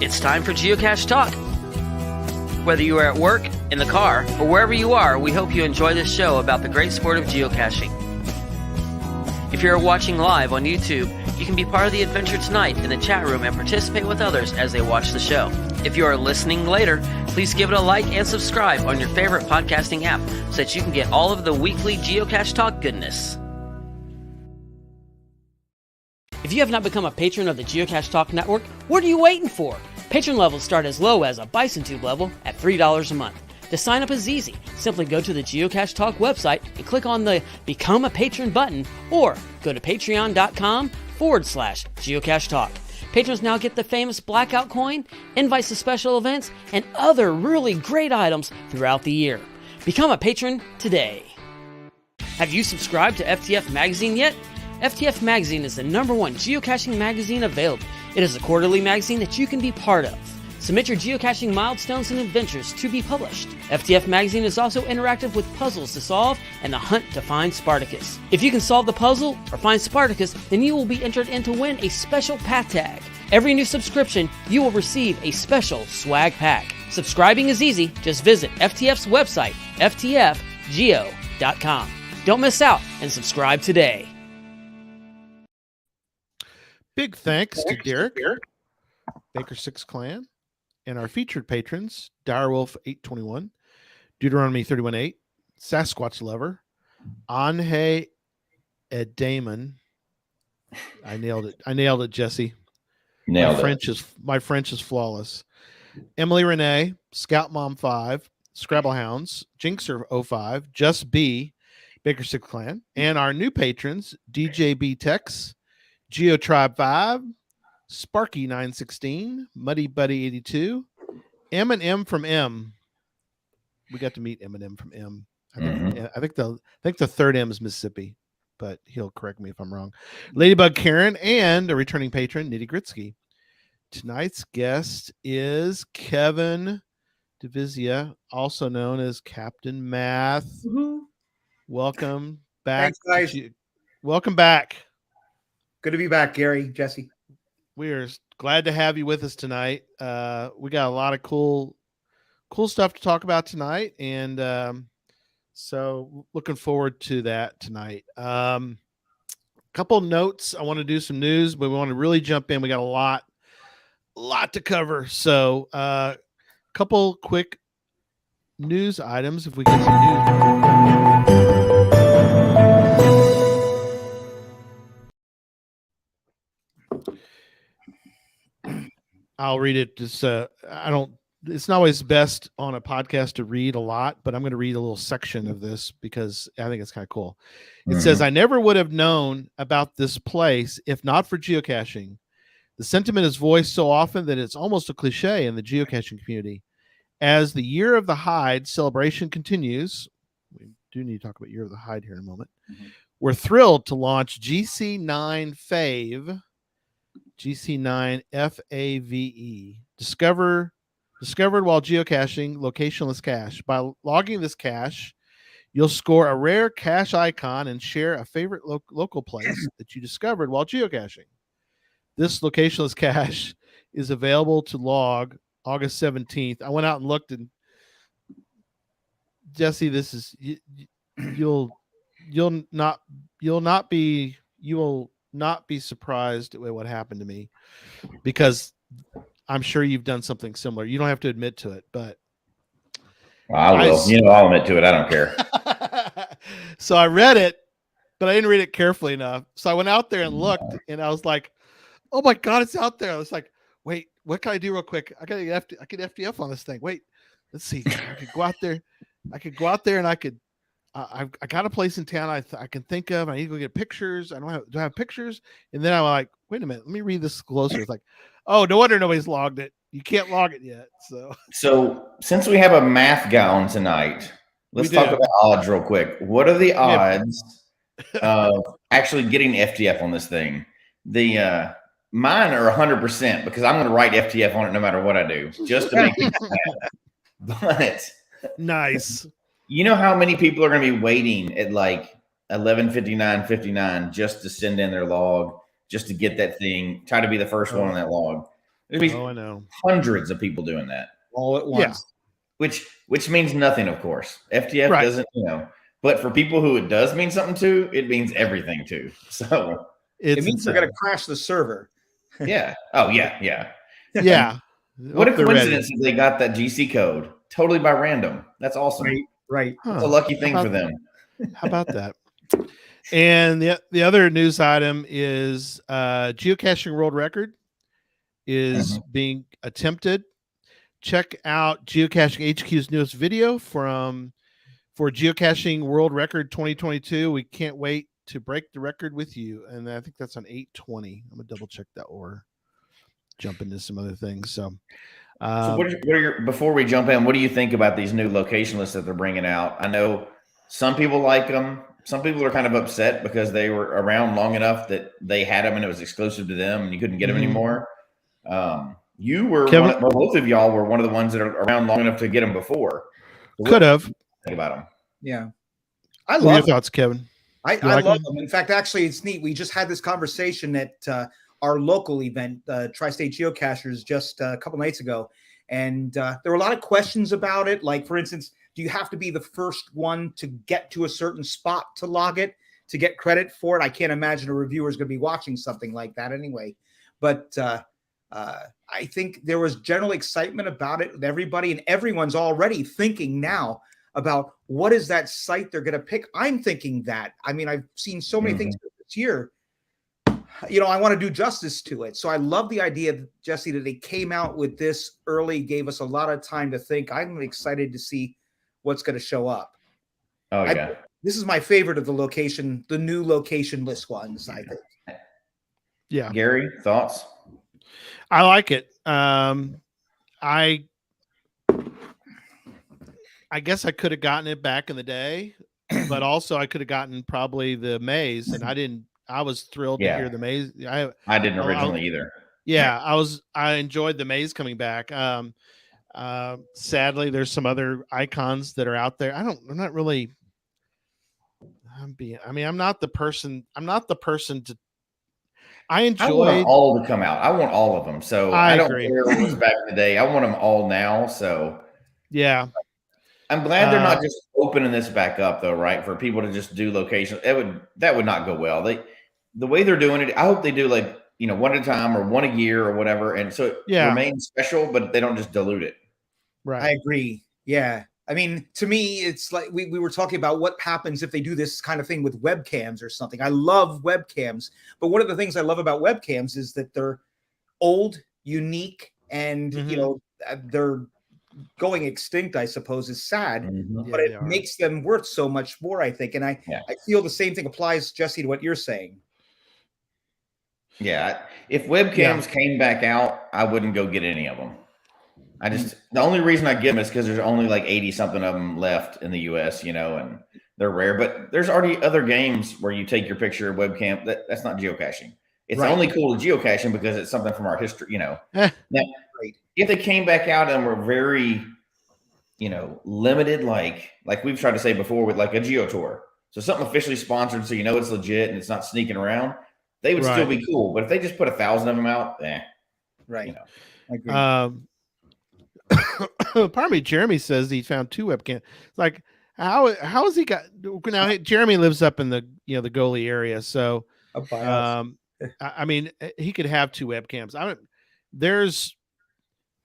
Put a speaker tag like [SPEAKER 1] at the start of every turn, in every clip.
[SPEAKER 1] It's time for Geocache Talk. Whether you are at work, in the car, or wherever you are, we hope you enjoy this show about the great sport of geocaching. If you're watching live on YouTube, you can be part of the adventure tonight in the chat room and participate with others as they watch the show. If you are listening later, please give it a like and subscribe on your favorite podcasting app so that you can get all of the weekly Geocache Talk goodness. If you have not become a patron of the Geocache Talk Network, what are you waiting for? Patron levels start as low as a Bison Tube level at $3 a month. To sign up is easy. Simply go to the Geocache Talk website and click on the Become a Patron button, or go to patreon.com/Geocache Talk. Patrons now get the famous Blackout coin, invites to special events, and other really great items throughout the year. Become a patron today. Have you subscribed to FTF Magazine yet? FTF Magazine is the #1 geocaching magazine available. It is a quarterly magazine that you can be part of. Submit your geocaching milestones and adventures to be published. FTF Magazine is also interactive with puzzles to solve and the hunt to find Spartacus. If you can solve the puzzle or find Spartacus, then you will be entered in to win a special pack tag. Every new subscription, you will receive a special swag pack. Subscribing is easy. Just visit FTF's website, ftfgeo.com. Don't miss out and subscribe today.
[SPEAKER 2] Big thanks to Derek, Baker 6 Clan, and our featured patrons, Direwolf 821, Deuteronomy 31:8, Sasquatch Lover, Anhe Edamon. I nailed it, Jesse.
[SPEAKER 3] Nailed
[SPEAKER 2] My French is flawless. Emily Renee, Scout Mom 5, Scrabble Hounds, Jinxer 05, Just B, Baker 6 Clan, and our new patrons, DJB Tex, Geo Tribe 5, Sparky 916, Muddy Buddy 82, M from M. We got to meet M from M. I think the third M is Mississippi, but he'll correct me if I'm wrong. Ladybug Karen and a returning patron, Nitty Gritsky. Tonight's guest is Kevin DeVizia, also known as Captain Math.
[SPEAKER 4] Mm-hmm.
[SPEAKER 2] Welcome back.
[SPEAKER 4] Thanks, guys.
[SPEAKER 2] Welcome back.
[SPEAKER 4] Good to be back, Gary, Jesse.
[SPEAKER 2] We are glad to have you with us tonight. We got a lot of cool stuff to talk about tonight, and so looking forward to that tonight. Couple notes. I want to do some news, but we want to really jump in. We got a lot to cover. So couple quick news items. If we get some news. I'll read it. Just it's not always best on a podcast to read a lot, but I'm going to read a little section of this because I think it's kind of cool. It says, I never would have known about this place if not for geocaching. The sentiment is voiced so often that it's almost a cliche in the geocaching community. As the Year of the Hide celebration continues, we do need to talk about Year of the Hide here in a moment. We're thrilled to launch GC9 Fave. GC9 FAVE. Discovered while geocaching, locationless cache. By logging this cache, you'll score a rare cache icon and share a favorite local place that you discovered while geocaching. This locationless cache is available to log August 17th. I went out and looked, and Jesse, this is you will not be surprised at what happened to me, because I'm sure you've done something similar. You don't have to admit to it, but
[SPEAKER 3] I will. I'll admit to it. I don't care.
[SPEAKER 2] So I read it, but I didn't read it carefully enough. So I went out there and looked, and I was like, "Oh my God, it's out there!" I was like, "Wait, what can I do real quick? I can FTF on this thing. Wait, let's see. I could go out there. And I could." I got a place in town I can think of. I need to go get pictures. Do I have pictures? And then I'm like, wait a minute, let me read this closer. It's like, oh, no wonder nobody's logged it. You can't log it yet. So
[SPEAKER 3] since we have a math guy on tonight, let's talk about odds real quick. What are the odds of actually getting FTF on this thing? The mine are 100% because I'm going to write FTF on it no matter what I do, just to make it happen. But
[SPEAKER 2] nice.
[SPEAKER 3] You know how many people are going to be waiting at like 11:59 just to send in their log, just to get that thing, try to be the first one on that log. There'd be
[SPEAKER 2] I know.
[SPEAKER 3] hundreds of people doing that
[SPEAKER 4] all at once.
[SPEAKER 3] which means nothing, of course. FTF
[SPEAKER 2] Right.
[SPEAKER 3] doesn't, but for people who it does mean something to, it means everything to. So
[SPEAKER 4] It means
[SPEAKER 2] insane.
[SPEAKER 4] they're going to crash the server.
[SPEAKER 3] yeah. Oh yeah.
[SPEAKER 2] Yeah.
[SPEAKER 3] What a
[SPEAKER 2] Hope they're ready.
[SPEAKER 3] coincidence that they got that GC code totally by random. That's awesome.
[SPEAKER 4] Right.
[SPEAKER 3] It's a lucky thing for them.
[SPEAKER 2] How about that? And the other news item is geocaching world record is being attempted. Check out Geocaching HQ's newest video for Geocaching World Record 2022. We can't wait to break the record with you. And I think that's on 8/20. I'm gonna double check that or jump into some other things. So
[SPEAKER 3] before we jump in, what do you think about these new location lists that they're bringing out? I know some people like them. Some people are kind of upset because they were around long enough that they had them and it was exclusive to them and you couldn't get them anymore. You were both of y'all were one of the ones that are around long enough to get them before. So
[SPEAKER 2] could have.
[SPEAKER 3] Think about them.
[SPEAKER 4] Yeah. I
[SPEAKER 2] What are your
[SPEAKER 4] love
[SPEAKER 2] thoughts, Kevin?
[SPEAKER 4] I love them. In fact, actually, it's neat. We just had this conversation at our local event, Tri-State Geocachers, just a couple nights ago. And there were a lot of questions about it. Like, for instance, do you have to be the first one to get to a certain spot to log it, to get credit for it? I can't imagine a reviewer is going to be watching something like that anyway. But I think there was general excitement about it with everybody, and everyone's already thinking now about what is that site they're going to pick. I'm thinking that. I mean, I've seen so many things this year. I want to do justice to it. So I love the idea, Jesse, that they came out with this early, gave us a lot of time to think. I'm excited to see what's going to show up.
[SPEAKER 3] Oh, yeah.
[SPEAKER 4] This is my favorite of the new location list ones, I think.
[SPEAKER 2] Yeah.
[SPEAKER 3] Gary, thoughts?
[SPEAKER 2] I like it. I guess I could have gotten it back in the day, but also I could have gotten probably the maze, and I didn't. I was thrilled to hear the maze.
[SPEAKER 3] I didn't originally either.
[SPEAKER 2] Yeah, I enjoyed the maze coming back. Sadly, there's some other icons that are out there. I'm not the person to. I enjoyed.
[SPEAKER 3] I want them all to come out. I want all of them. So I don't care what was back in the day. I want them all now. So
[SPEAKER 2] yeah,
[SPEAKER 3] I'm glad they're not just opening this back up though, right? For people to just do locations. That would not go well. The way they're doing it, I hope they do like, one at a time or one a year or whatever. And so it remains special, but they don't just dilute it.
[SPEAKER 2] Right.
[SPEAKER 4] I agree. Yeah. I mean, to me, it's like we were talking about what happens if they do this kind of thing with webcams or something. I love webcams, but one of the things I love about webcams is that they're old, unique, and they're going extinct, I suppose, is sad, but it makes them worth so much more, I think. And I feel the same thing applies, Jesse, to what you're saying.
[SPEAKER 3] Yeah. If webcams came back out, I wouldn't go get any of them. The only reason I get them is because there's only like 80 something of them left in the US, and they're rare, but there's already other games where you take your picture of webcam. That's not geocaching. It's only cool to geocaching because it's something from our history, Now, if they came back out and were very, limited, like we've tried to say before with like a geo tour. So something officially sponsored. So, it's legit and it's not sneaking around. They would still be cool. But if they just put 1,000 of them out,
[SPEAKER 4] Right.
[SPEAKER 3] I agree.
[SPEAKER 2] Pardon me, Jeremy says he found 2 webcams. Like, how has he got now? Jeremy lives up in the the Goalie area, so I mean he could have 2 webcams.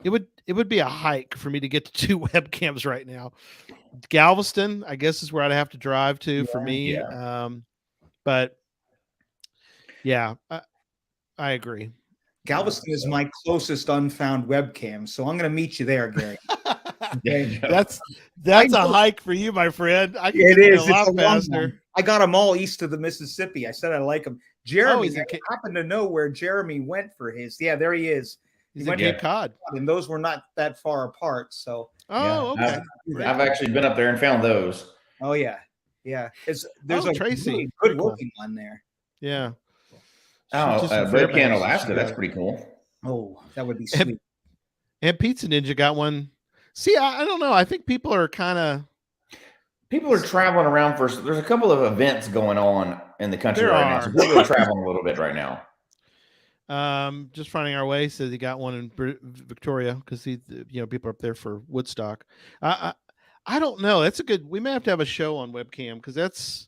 [SPEAKER 2] It would be a hike for me to get to 2 webcams right now. Galveston, I guess, is where I'd have to drive to for me.
[SPEAKER 3] Yeah.
[SPEAKER 2] But yeah, I agree.
[SPEAKER 4] Galveston is my closest unfound webcam, so I'm going to meet you there, Gary.
[SPEAKER 2] Okay. That's a hike for you, my friend. I can
[SPEAKER 4] it
[SPEAKER 2] get
[SPEAKER 4] is.
[SPEAKER 2] a lot faster.
[SPEAKER 4] I got them all east of the Mississippi. I said I like them. Jeremy, I happen to know where Jeremy went for his. Yeah, there he is.
[SPEAKER 2] He went to Cape Cod,
[SPEAKER 4] and those were not that far apart. So,
[SPEAKER 2] okay.
[SPEAKER 3] I've actually been up there and found those.
[SPEAKER 4] Oh yeah. There's a
[SPEAKER 2] Tracy,
[SPEAKER 4] really good looking one there.
[SPEAKER 2] Yeah.
[SPEAKER 3] Red Can Alaska. That's pretty cool.
[SPEAKER 4] Oh, that would be sweet.
[SPEAKER 2] And Pizza Ninja got one. See, I don't know. I think people are traveling
[SPEAKER 3] around there's a couple of events going on in the country right now. So people are traveling a little bit right now.
[SPEAKER 2] Just finding our way says he got one in Victoria because people are up there for Woodstock. I don't know. That's a good. We may have to have a show on webcam because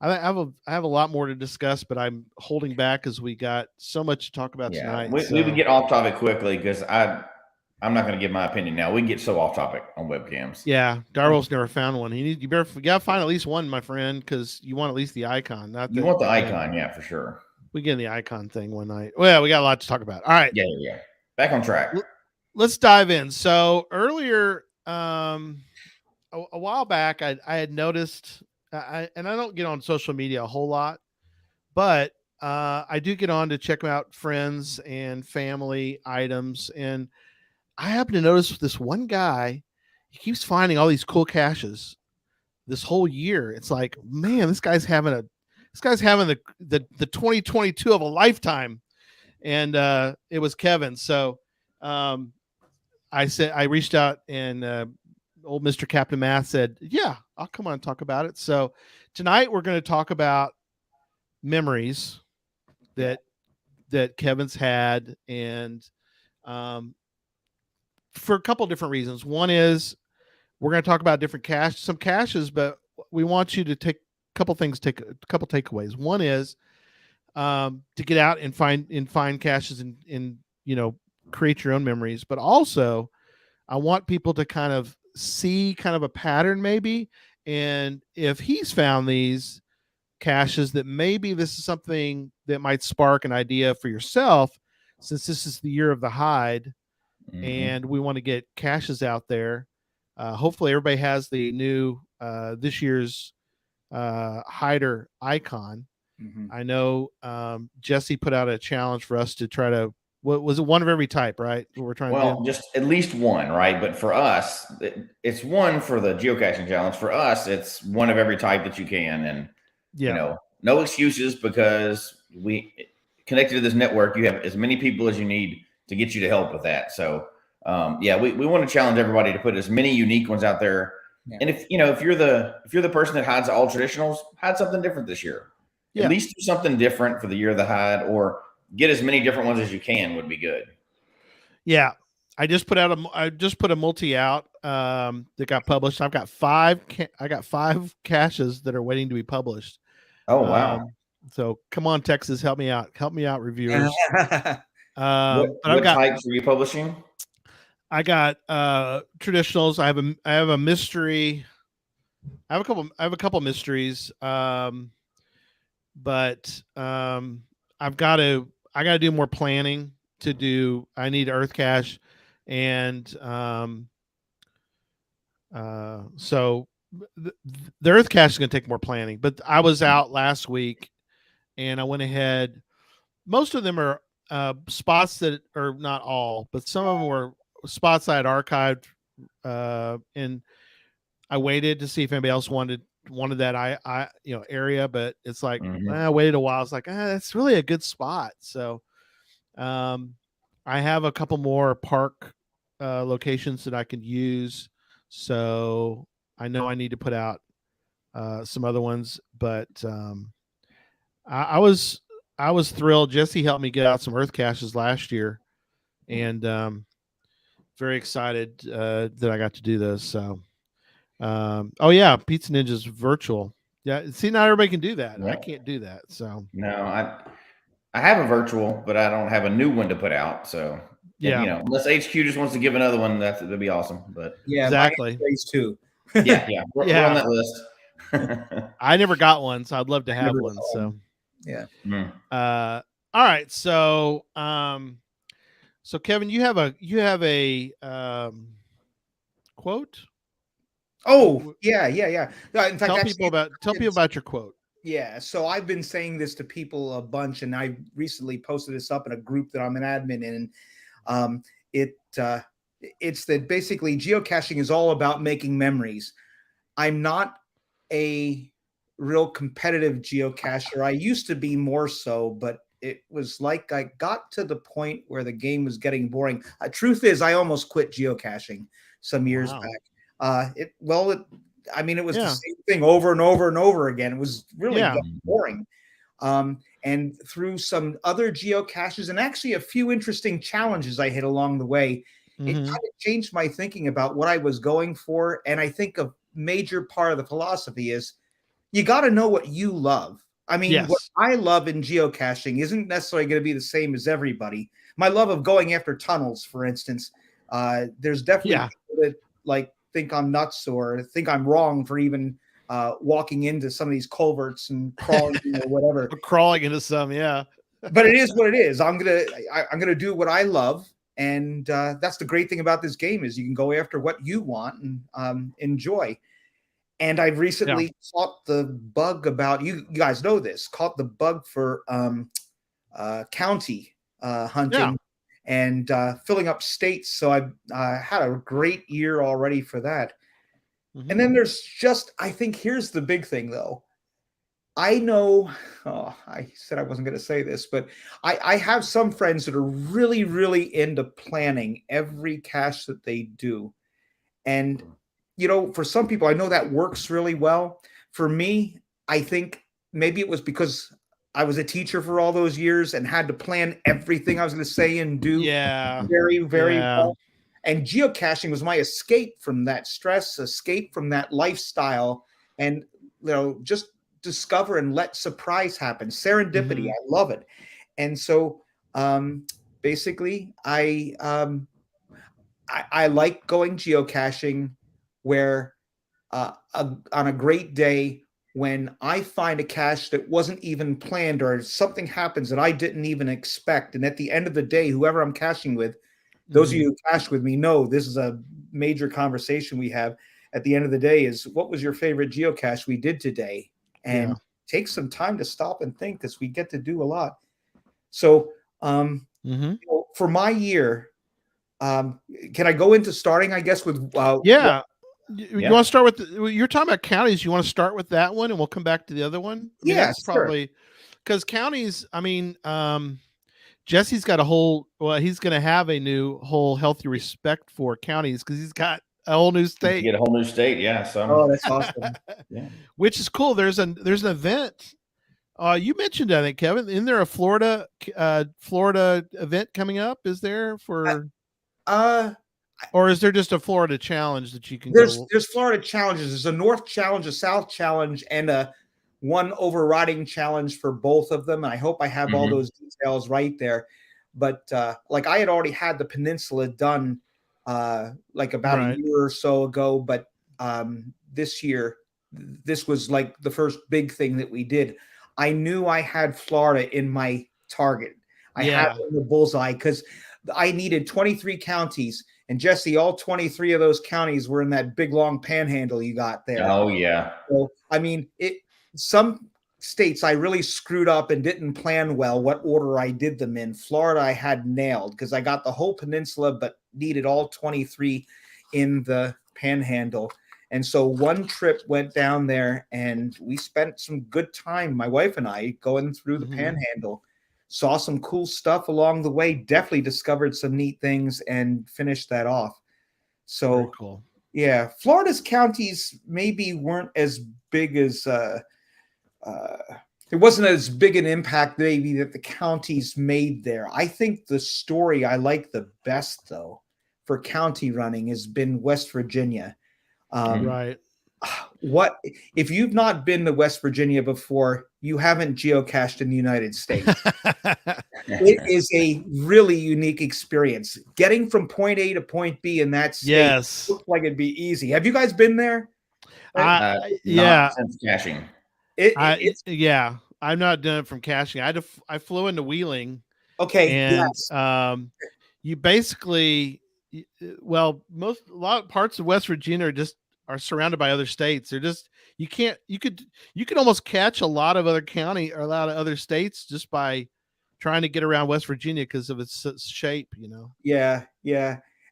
[SPEAKER 2] I have a lot more to discuss, but I'm holding back as we got so much to talk about tonight.
[SPEAKER 3] We would get off topic quickly because I'm not going to give my opinion now. We can get so off topic on webcams.
[SPEAKER 2] Yeah, Darrell's never found one. You gotta find at least one, my friend, because you want at least the icon.
[SPEAKER 3] You want the icon, yeah, for sure.
[SPEAKER 2] We get the icon thing one night. Well, we got a lot to talk about. All right.
[SPEAKER 3] Yeah. Back on track.
[SPEAKER 2] Let's dive in. So earlier, a while back, I had noticed, and I don't get on social media a whole lot, but I do get on to check out friends and family items, and I happen to notice this one guy. He keeps finding all these cool caches this whole year. It's like, man, this guy's having the 2022 of a lifetime. And it was Kevin. So I reached out, and old Mr. Captain Math said, yeah, I'll come on and talk about it. So tonight we're going to talk about memories that Kevin's had, and for a couple different reasons. One is we're going to talk about some caches, but we want you to take a couple takeaways. One is to get out and find caches and create your own memories, but also I want people to kind of see kind of a pattern maybe, and if he's found these caches, that maybe this is something that might spark an idea for yourself, since this is the year of the hide. Mm-hmm. And we want to get caches out there. Hopefully everybody has the new this year's hider icon. Mm-hmm. I know Jesse put out a challenge for us to try to, what was it, one of every type, right? What we're trying to do?
[SPEAKER 3] Just at least one, right? But for us, it's one for the geocaching challenge. For us, it's one of every type that you can. And no excuses, because we connected to this network. You have as many people as you need to get you to help with that. So we want to challenge everybody to put as many unique ones out there. Yeah. And if you're the person that hides all traditionals, hide something different this year. Yeah. At least do something different for the year of the hide, or get as many different ones as you can would be good.
[SPEAKER 2] Yeah. I just put a multi out that got published. I got five caches that are waiting to be published.
[SPEAKER 3] Oh wow.
[SPEAKER 2] So come on, Texas, help me out, reviewers.
[SPEAKER 3] What types are you publishing?
[SPEAKER 2] I got traditionals. I have a mystery. I have a couple mysteries. But I got to do more planning to do. I need Earth Cache, and so the Earth Cache is going to take more planning. But I was out last week, and I went ahead. Most of them are spots that are, not all, but some of them were spots I had archived, and I waited to see if anybody else wanted that area, but it's like, I waited a while. It's like, that's really a good spot. So I have a couple more park locations that I could use. So I know I need to put out some other ones, but I was thrilled. Jesse helped me get out some Earth Caches last year, and very excited that I got to do this. So Pizza Ninja's virtual. Yeah, see, not everybody can do that. Yeah. I can't do that. So
[SPEAKER 3] no, I have a virtual, but I don't have a new one to put out. So unless HQ just wants to give another one, that'd be awesome. But
[SPEAKER 4] yeah,
[SPEAKER 2] exactly.
[SPEAKER 4] Phase 2.
[SPEAKER 3] We're on that list.
[SPEAKER 2] I never got one, so I'd love to have one. So
[SPEAKER 4] yeah.
[SPEAKER 2] All right. So so Kevin, you have a quote.
[SPEAKER 4] Oh, yeah. In fact,
[SPEAKER 2] tell people about your quote.
[SPEAKER 4] Yeah. So I've been saying this to people a bunch, and I recently posted this up in a group that I'm an admin in. It's that basically geocaching is all about making memories. I'm not a real competitive geocacher. I used to be more so, but it was like I got to the point where the game was getting boring. Truth is, I almost quit geocaching some years back. It was the same thing over and over and over again. It was really boring. And through some other geocaches and actually a few interesting challenges I hit along the way, it kind of changed my thinking about what I was going for. And I think a major part of the philosophy is you got to know what you love. I mean, what I love in geocaching isn't necessarily going to be the same as everybody. My love of going after tunnels, for instance, there's definitely people that like think I'm nuts or think I'm wrong for even walking into some of these culverts and crawling or whatever.
[SPEAKER 2] Crawling into some,
[SPEAKER 4] But it is what it is. I'm gonna do what I love, and that's the great thing about this game is you can go after what you want and enjoy. And I've recently caught the bug about you guys know this. Caught the bug for county hunting and filling up states. So I had a great year already for that. And then there's I think here's the big thing though. I know, I said I wasn't going to say this, but I have some friends that are really, really into planning every cache that they do. And, you know, for some people, I know that works really well. For me, I think maybe it was because I was a teacher for all those years and had to plan everything I was going to say and do very, very well. And geocaching was my escape from that stress, escape from that lifestyle, and, you know, just discover and let surprise happen. Serendipity. I love it. And so basically I like going geocaching where on a great day when I find a cache that wasn't even planned or something happens that I didn't even expect. And at the end of the day, whoever I'm caching with, those of you who cache with me know this is a major conversation we have at the end of the day is what was your favorite geocache we did today? And take some time to stop and think because we get to do a lot. So you know, for my year, can I go into starting, I guess, with
[SPEAKER 2] you want to start with you're talking about counties. You want to start with that one and we'll come back to the other one? I mean, that's probably because counties, I mean, Jesse's got he's going to have a new whole healthy respect for counties because he's got a whole new state.
[SPEAKER 3] You get a whole new state,
[SPEAKER 4] So that's awesome.
[SPEAKER 2] Which is cool. There's an event. You mentioned, I think, Kevin, isn't there a Florida event coming up? Is there for or is there just a Florida challenge that you can
[SPEAKER 4] there's Florida challenges. There's a North challenge, a South challenge, and a one overriding challenge for both of them. And I hope I have all those details right there. But like I had already had the peninsula done like about a year or so ago. But this year, this was like the first big thing that we did. I knew I had Florida in my target. I had it in the bullseye because I needed 23 counties. And Jesse, all 23 of those counties were in that big long panhandle you got there.
[SPEAKER 3] Oh, yeah.
[SPEAKER 4] So, I mean, some states I really screwed up and didn't plan well what order I did them in. Florida I had nailed because I got the whole peninsula but needed all 23 in the panhandle. And so one trip went down there and we spent some good time, my wife and I, going through the panhandle. Saw some cool stuff along the way, definitely discovered some neat things and finished that off. So
[SPEAKER 2] very cool.
[SPEAKER 4] Yeah, Florida's counties maybe weren't as big as it wasn't as big an impact maybe that the counties made there. I think the story I like the best though for county running has been West Virginia. What if you've not been to West Virginia before, you haven't geocached in the United States. It is a really unique experience. Getting from point A to point B in that state looks like it'd be easy. Have you guys been there?
[SPEAKER 3] Not since caching.
[SPEAKER 2] I'm not done it from caching. I flew into Wheeling.
[SPEAKER 4] Okay.
[SPEAKER 2] And you basically, a lot of parts of West Virginia are surrounded by other states. They're just, you could almost catch a lot of other county or a lot of other states just by trying to get around West Virginia because of its shape, you know?
[SPEAKER 4] Yeah.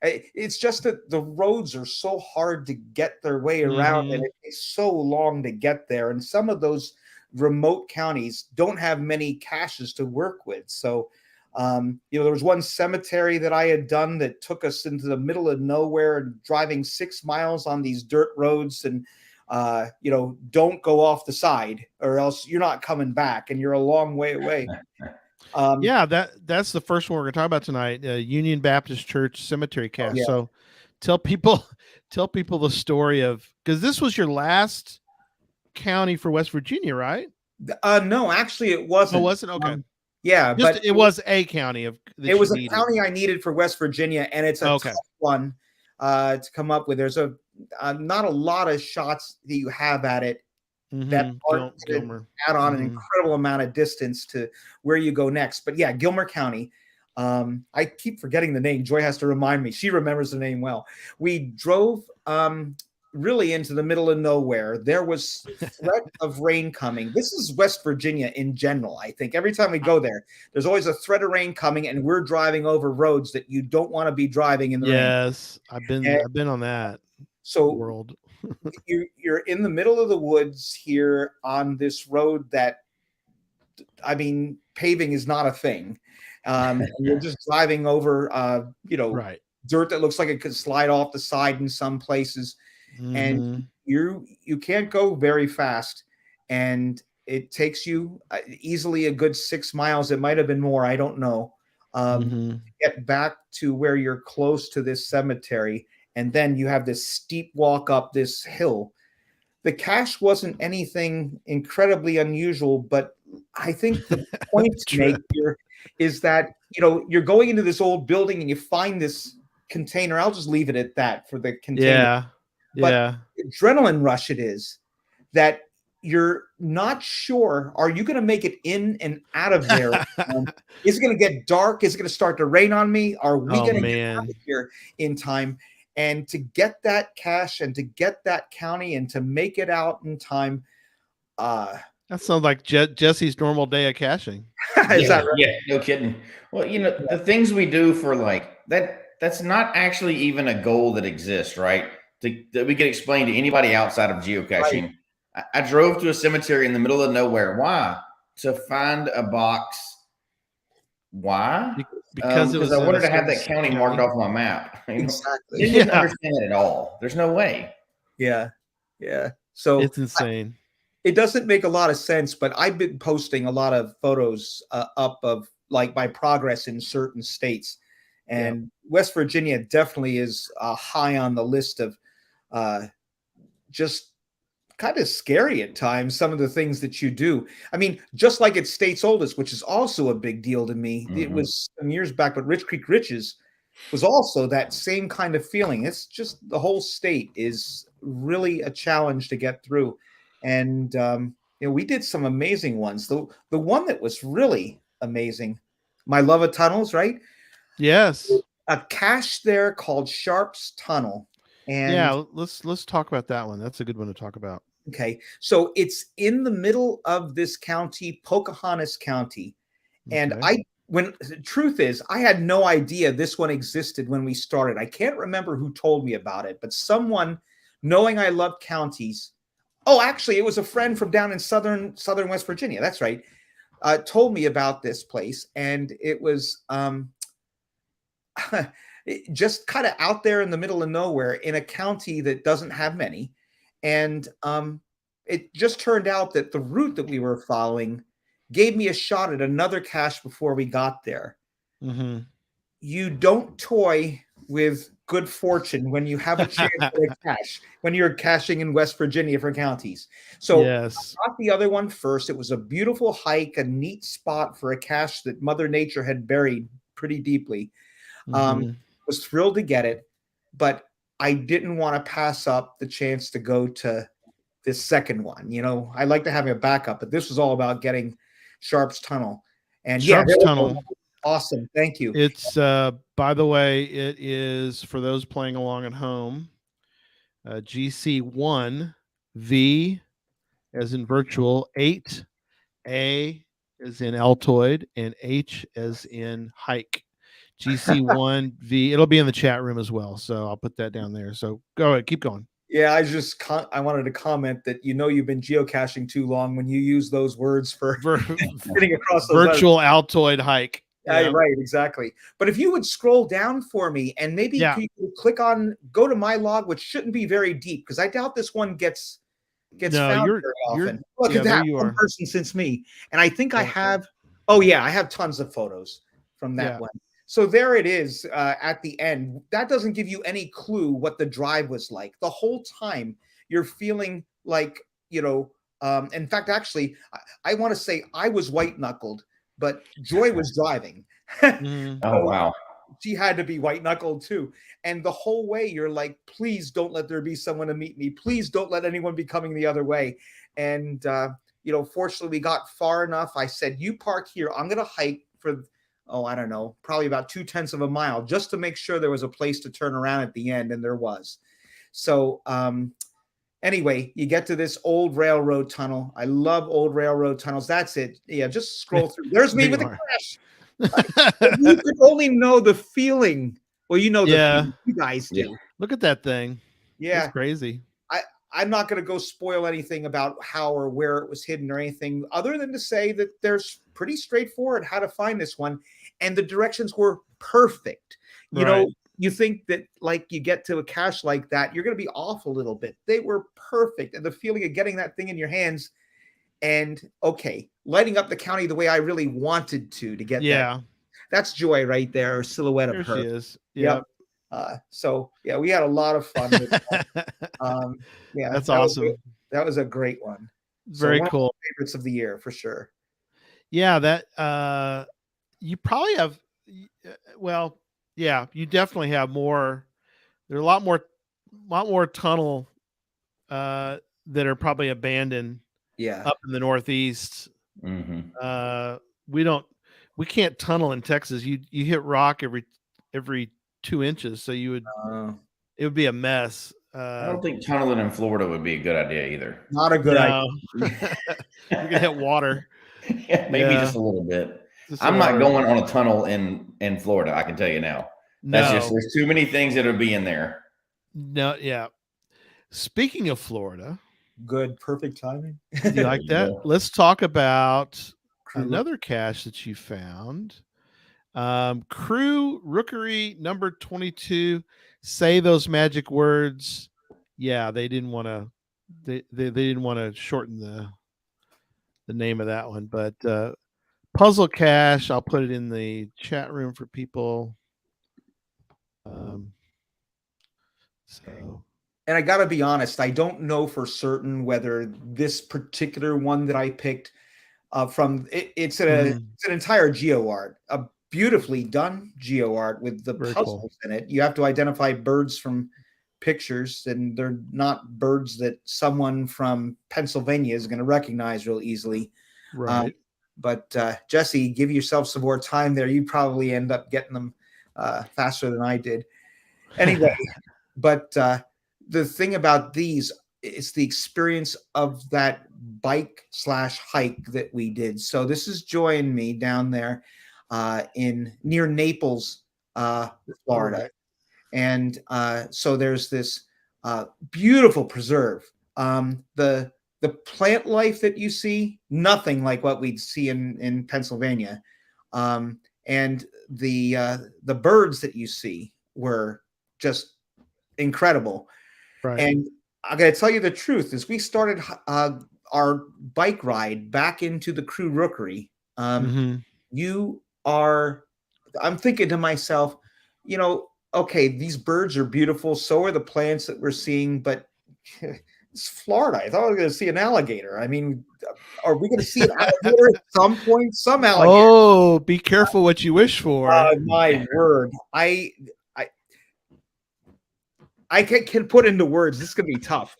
[SPEAKER 4] It's just that the roads are so hard to get their way around and it's so long to get there. And some of those remote counties don't have many caches to work with. So, there was one cemetery that I had done that took us into the middle of nowhere and driving 6 miles on these dirt roads. And don't go off the side or else you're not coming back and you're a long way away.
[SPEAKER 2] Yeah, that's the first one we're going to talk about tonight. Union Baptist Church Cemetery Cache.
[SPEAKER 4] yeah.
[SPEAKER 2] So tell people the story of, because this was your last county for West Virginia, right?
[SPEAKER 4] No, actually it wasn't.
[SPEAKER 2] Oh, wasn't? Okay.
[SPEAKER 4] Yeah,
[SPEAKER 2] but it was a county
[SPEAKER 4] it was a county I needed for West Virginia, and it's a tough one to come up with. There's not a lot of shots that you have at it that add on an incredible amount of distance to where you go next. But yeah, Gilmer County. I keep forgetting the name. Joy has to remind me. She remembers the name well. We drove really into the middle of nowhere. There was threat of rain coming. This is West Virginia in general. I think every time we go there, there's always a threat of rain coming, and we're driving over roads that you don't want to be driving in the rain.
[SPEAKER 2] Yes, I've been on that.
[SPEAKER 4] So
[SPEAKER 2] world.
[SPEAKER 4] you're in the middle of the woods here on this road that, I mean, paving is not a thing. You're just driving over,
[SPEAKER 2] right,
[SPEAKER 4] dirt that looks like it could slide off the side in some places. And you can't go very fast, and it takes you easily a good 6 miles. It might have been more, I don't know, to get back to where you're close to this cemetery, and then you have this steep walk up this hill. The cache wasn't anything incredibly unusual, but I think the point to make here is that you're going into this old building and you find this container. I'll just leave it at that for the container. But adrenaline rush it is that you're not sure, are you going to make it in and out of there? Is it going to get dark? Is it going to start to rain on me? Are we going to get out of here in time? And to get that cache and to get that county and to make it out in time.
[SPEAKER 2] That sounds like Jesse's normal day of caching.
[SPEAKER 4] Is that right?
[SPEAKER 3] Yeah, no kidding. Well, the things we do for like that's not actually even a goal that exists, right? That we can explain to anybody outside of geocaching. Right. I drove to a cemetery in the middle of nowhere. Why? To find a box. Why? Because I wanted to have that county marked off my map.
[SPEAKER 4] Exactly.
[SPEAKER 3] I didn't understand it at all. There's no way.
[SPEAKER 4] Yeah. So
[SPEAKER 2] it's insane.
[SPEAKER 4] It doesn't make a lot of sense, but I've been posting a lot of photos up of like my progress in certain states, and West Virginia definitely is high on the list of just kind of scary at times, some of the things that you do. I mean, just like it's state's oldest, which is also a big deal to me. It was some years back, but Rich Creek Riches was also that same kind of feeling. It's just the whole state is really a challenge to get through. And we did some amazing ones. The one that was really amazing, My Love of Tunnels, right?
[SPEAKER 2] Yes.
[SPEAKER 4] A cache there called Sharp's Tunnel. And
[SPEAKER 2] yeah, let's talk about that one. That's a good one to talk about.
[SPEAKER 4] Okay, so it's in the middle of this county, Pocahontas County, and when the truth is, I had no idea this one existed when we started. I can't remember who told me about it, but someone, knowing I love counties. Oh, actually, it was a friend from down in southern West Virginia. That's right. Told me about this place, and it was just kind of out there in the middle of nowhere in a county that doesn't have many. And it just turned out that the route that we were following gave me a shot at another cache before we got there. You don't toy with good fortune when you have a chance for a cache, when you're caching in West Virginia for counties. So I got the other one first. It was a beautiful hike, a neat spot for a cache that Mother Nature had buried pretty deeply. Was thrilled to get it, but I didn't want to pass up the chance to go to this second one. I like to have a backup, but this was all about getting Sharp's Tunnel. And
[SPEAKER 2] Sharp's Tunnel.
[SPEAKER 4] Awesome. Thank you.
[SPEAKER 2] It's, by the way, it is, for those playing along at home, GC1, V as in virtual, 8, A as in Altoid, and H as in hike. GC1V. It'll be in the chat room as well, so I'll put that down there. So go ahead, keep going.
[SPEAKER 4] Yeah, I wanted to comment that you've been geocaching too long when you use those words for getting across those
[SPEAKER 2] virtual Altoid hike.
[SPEAKER 4] Right, exactly. But if you would scroll down for me and maybe you could go to my log, which shouldn't be very deep because I doubt this one gets gets
[SPEAKER 2] No,
[SPEAKER 4] found
[SPEAKER 2] you're
[SPEAKER 4] very
[SPEAKER 2] you're
[SPEAKER 4] often. Look
[SPEAKER 2] yeah,
[SPEAKER 4] at
[SPEAKER 2] there
[SPEAKER 4] that,
[SPEAKER 2] you
[SPEAKER 4] one
[SPEAKER 2] are.
[SPEAKER 4] person since me. And I think I
[SPEAKER 2] Yeah.
[SPEAKER 4] have, oh yeah, I have tons of photos from that
[SPEAKER 2] Yeah.
[SPEAKER 4] one. So there it is at the end. That doesn't give you any clue what the drive was like. The whole time you're feeling like, in fact, actually, I want to say I was white knuckled, but Joy was driving.
[SPEAKER 2] Mhm.
[SPEAKER 3] Oh wow.
[SPEAKER 4] She had to be white knuckled too. And the whole way you're like, please don't let there be someone to meet me. Please don't let anyone be coming the other way. And, fortunately we got far enough. I said, you park here. I'm going to hike for, I don't know, probably about 0.2 of a mile just to make sure there was a place to turn around at the end. And there was. So, anyway, you get to this old railroad tunnel. I love old railroad tunnels. That's it. Yeah, just scroll through. There's me
[SPEAKER 2] There
[SPEAKER 4] with
[SPEAKER 2] you
[SPEAKER 4] a
[SPEAKER 2] are.
[SPEAKER 4] crash. You could only know the feeling. Well, you know the
[SPEAKER 2] Yeah.
[SPEAKER 4] feeling. You guys do.
[SPEAKER 3] Yeah.
[SPEAKER 2] Look at that thing.
[SPEAKER 4] Yeah.
[SPEAKER 2] That's crazy.
[SPEAKER 4] I'm not going to go spoil anything about how or where it was hidden or anything other than to say that there's pretty straightforward how to find this one. And the directions were perfect. You
[SPEAKER 2] Right.
[SPEAKER 4] know, you think that like you get to a cache like that, you're going to be off a little bit. They were perfect. And the feeling of getting that thing in your hands and lighting up the county the way I really wanted to get that.
[SPEAKER 2] Yeah.
[SPEAKER 4] That's Joy right there, silhouette of
[SPEAKER 2] There
[SPEAKER 4] her.
[SPEAKER 2] she is.
[SPEAKER 4] Yep.
[SPEAKER 2] Yep.
[SPEAKER 4] So yeah, we had a lot of fun with that. Yeah,
[SPEAKER 2] That's
[SPEAKER 4] that
[SPEAKER 2] awesome.
[SPEAKER 4] that was a great one.
[SPEAKER 2] Very
[SPEAKER 4] one
[SPEAKER 2] cool.
[SPEAKER 4] of my favorites of the year for sure.
[SPEAKER 2] Yeah, that you probably have well, yeah, you definitely have more. There are a lot more tunnel that are probably abandoned
[SPEAKER 4] Yeah.
[SPEAKER 2] up in the Northeast.
[SPEAKER 3] Mm-hmm.
[SPEAKER 2] We can't tunnel in Texas. You hit rock every 2 inches, so it would be a mess.
[SPEAKER 3] I don't think tunneling in Florida would be a good idea either.
[SPEAKER 4] Not a good idea.
[SPEAKER 2] You're gonna hit water.
[SPEAKER 3] Yeah, maybe just a little bit. I'm not going on a tunnel in Florida. I can tell you now. That's just there's too many things that would be in there.
[SPEAKER 2] No, yeah. Speaking of Florida,
[SPEAKER 4] good, perfect timing.
[SPEAKER 2] Do you like that? Let's talk about another cache that you found. Crew Rookery number 22. Say those magic words. Yeah, they didn't want to. They didn't want to shorten the name of that one, but puzzle cache. I'll put it in the chat room for people. So.
[SPEAKER 4] And I got to be honest, I don't know for certain whether this particular one that I picked it's an entire geo art, a beautifully done geo art with the
[SPEAKER 2] Very
[SPEAKER 4] puzzles
[SPEAKER 2] cool.
[SPEAKER 4] in it. You have to identify birds from pictures, and they're not birds that someone from Pennsylvania is going to recognize real easily.
[SPEAKER 2] Right.
[SPEAKER 4] But Jesse, give yourself some more time there. You probably end up getting them faster than I did. Anyway, but the thing about these is the experience of that bike/hike that we did. So this is Joy and me down there near Naples, Florida. Right. And so there's this beautiful preserve. The plant life that you see, nothing like what we'd see in Pennsylvania. And the birds that you see were just incredible. Right. And I got to tell you the truth, as we started our bike ride back into the Crew Rookery, I'm thinking to myself, okay, these birds are beautiful. So are the plants that we're seeing, but it's Florida. I thought I was going to see an alligator. I mean, are we going to see an alligator at some point? Some alligator.
[SPEAKER 2] Oh, be careful what you wish for.
[SPEAKER 4] My word. I can put into words. This is going to be tough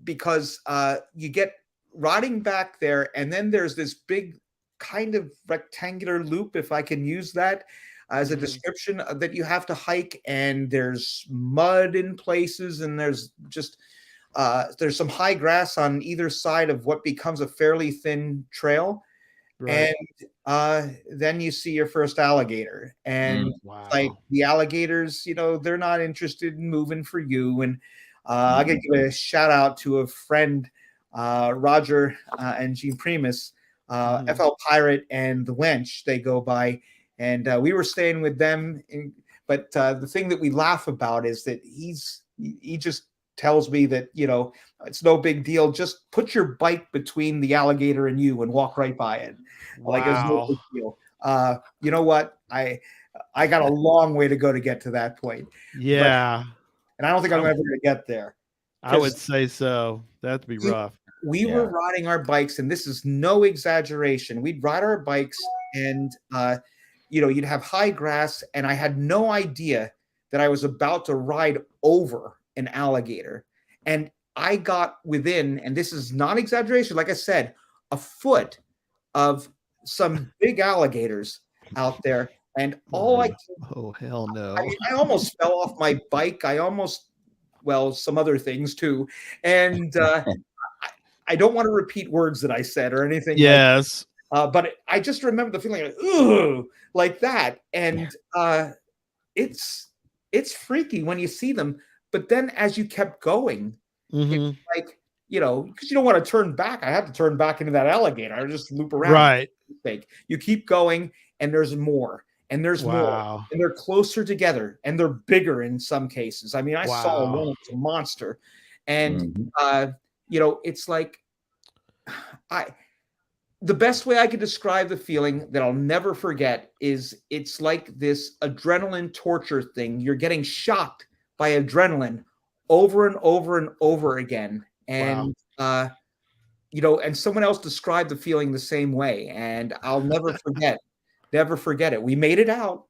[SPEAKER 4] because you get riding back there, and then there's this big kind of rectangular loop, if I can use that as a description, that you have to hike, and there's mud in places, and there's just there's some high grass on either side of what becomes a fairly thin trail. Right. And then you see your first alligator, and like the alligators, they're not interested in moving for you. And I got to give a shout out to a friend, Roger and Gene Primus, FL Pirate and the Wench. They go by, and we were staying with them. But the thing that we laugh about is that he just tells me that, it's no big deal. Just put your bike between the alligator and you and walk right by it. Like it's no
[SPEAKER 2] Wow.
[SPEAKER 4] big deal. You know what? I got a long way to go to get to that point.
[SPEAKER 2] Yeah.
[SPEAKER 4] And I don't think I'm ever going to get there.
[SPEAKER 2] I would say so. That'd be rough.
[SPEAKER 4] We were riding our bikes, and this is no exaggeration. We'd ride our bikes, and you'd have high grass, and I had no idea that I was about to ride over an alligator. And I got within, and this is not exaggeration, like I said, a foot of some big alligators out there. And
[SPEAKER 2] hell no.
[SPEAKER 4] I almost fell off my bike. Some other things too. And I don't want to repeat words that I said or anything.
[SPEAKER 2] Yes.
[SPEAKER 4] But I just remember the feeling like, ooh, like that. And it's freaky when you see them. But then as you kept going, it's like, because you don't want to turn back. I had to turn back into that alligator. I just loop around.
[SPEAKER 2] Right.
[SPEAKER 4] You keep going, and there's more. And there's more, and they're closer together, and they're bigger in some cases. I mean, I saw one that was a monster, and it's like the best way I could describe the feeling that I'll never forget is it's like this adrenaline torture thing. You're getting shocked by adrenaline over and over and over again, and and someone else described the feeling the same way, and I'll never forget. Never forget it. We made it out.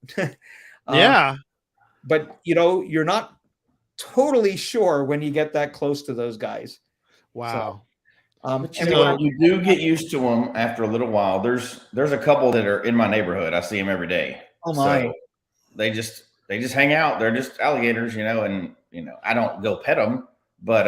[SPEAKER 4] But you're not totally sure when you get that close to those guys.
[SPEAKER 2] Wow.
[SPEAKER 3] So, you do get used to them after a little while. There's a couple that are in my neighborhood. I see them every day.
[SPEAKER 4] Oh my.
[SPEAKER 3] So they just hang out. They're just alligators, and I don't go pet them, but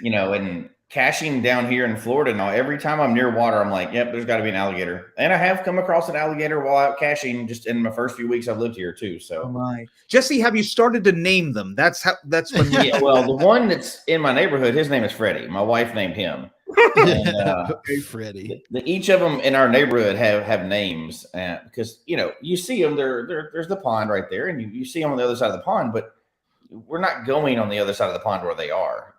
[SPEAKER 3] and caching down here in Florida now, every time I'm near water, I'm like, yep, there's got to be an alligator. And I have come across an alligator while out caching just in my first few weeks I've lived here too. So,
[SPEAKER 4] oh my. Jesse, have you started to name them? That's when
[SPEAKER 3] yeah, well, the one that's in my neighborhood, his name is Freddie. My wife named him. And,
[SPEAKER 2] Freddie.
[SPEAKER 3] Each of them in our neighborhood have names because you see them. There's the pond right there, and you see them on the other side of the pond, but we're not going on the other side of the pond where they are.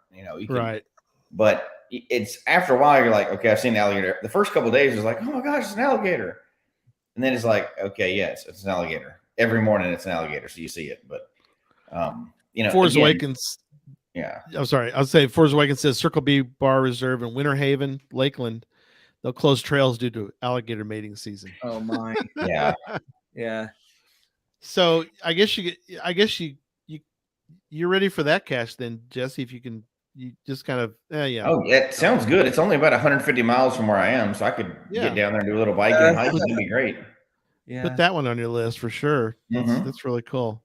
[SPEAKER 3] Right. But it's after a while, you're like, okay, I've seen an alligator. The first couple of days is like, oh my gosh, it's an alligator. And then it's like, okay, yes, it's an alligator. Every morning it's an alligator, so you see it. But,
[SPEAKER 2] Force Awakens.
[SPEAKER 3] Yeah.
[SPEAKER 2] I'm sorry. I'll say Force Awakens says Circle B Bar Reserve in Winter Haven, Lakeland. They'll close trails due to alligator mating season.
[SPEAKER 4] Oh my.
[SPEAKER 3] Yeah.
[SPEAKER 4] Yeah.
[SPEAKER 2] So I guess you're ready for that cache then, Jesse, if you can. You just kind of, yeah.
[SPEAKER 3] Oh, it sounds good. It's only about 150 miles from where I am, so I could get down there and do a little biking and hiking. That'd be great.
[SPEAKER 4] Yeah.
[SPEAKER 2] Put that one on your list for sure. That's really cool.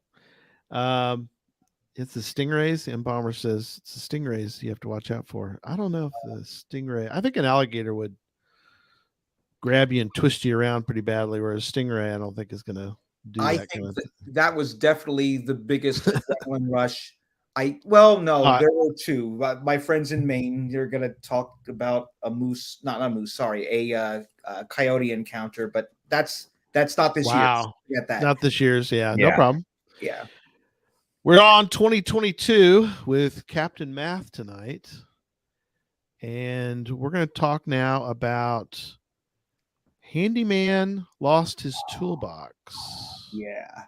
[SPEAKER 2] It's the stingrays. Embalmer says it's the stingrays you have to watch out for. I don't know if the stingray. I think an alligator would grab you and twist you around pretty badly, whereas stingray, I don't think is going to do that. I think
[SPEAKER 4] that was definitely the biggest adrenaline rush. There were two. My friends in Maine, they're going to talk about a coyote encounter, but that's not this year. Get that?
[SPEAKER 2] Not this year's. Yeah, no problem.
[SPEAKER 4] Yeah.
[SPEAKER 2] We're on 2022 with Captain Math tonight, and we're going to talk now about Handyman lost his toolbox.
[SPEAKER 4] Yeah.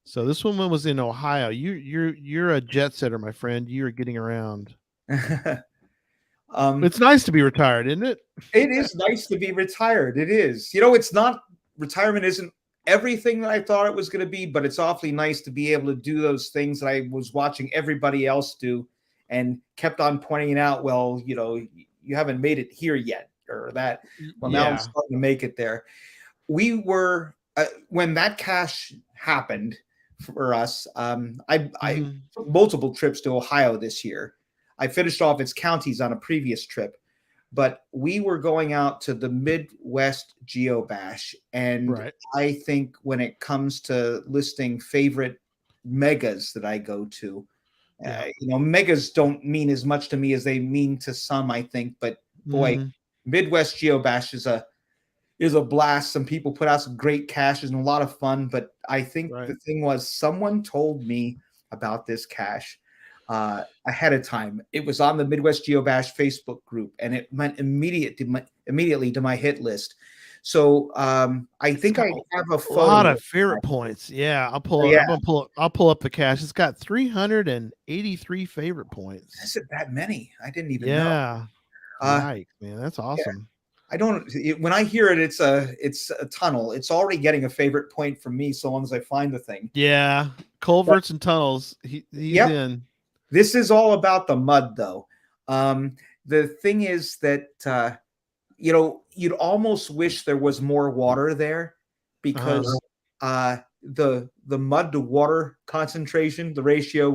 [SPEAKER 2] So this woman was in Ohio. You're a jet setter, my friend. You're getting around. It's nice to be retired, isn't it?
[SPEAKER 4] It is nice to be retired. It is. It's not, retirement isn't everything that I thought it was going to be, but it's awfully nice to be able to do those things that I was watching everybody else do and kept on pointing out, well, you haven't made it here yet, or that. Well, now I'm starting to make it there. We were, when that cache happened, for us, I took multiple trips to Ohio this year. I finished off its counties on a previous trip, but we were going out to the Midwest Geocache, and I think when it comes to listing favorite megas that I go to, megas don't mean as much to me as they mean to some, I think, but boy, Midwest Geocache is a blast. Some people put out some great caches and a lot of fun, but I think the thing was someone told me about this cache. ahead of time. It was on the Midwest Geobash Facebook group, and it went immediately to my hit list. So I think I have a
[SPEAKER 2] A
[SPEAKER 4] photo.
[SPEAKER 2] lot of favorite points. Yeah, I'll pull.
[SPEAKER 4] Yeah.
[SPEAKER 2] I'm gonna pull. I'll pull up the cache. It's got 383 favorite points.
[SPEAKER 4] Is it that many? I didn't even know.
[SPEAKER 2] Yeah.
[SPEAKER 4] Uh,
[SPEAKER 2] Yikes, man, that's awesome.
[SPEAKER 4] I don't. When I hear it, it's a tunnel. It's already getting a favorite point from me, so long as I find the thing.
[SPEAKER 2] Yeah, culverts and tunnels. He's in.
[SPEAKER 4] This is all about the mud, though. The thing is that you'd almost wish there was more water there, because the mud to water concentration, the ratio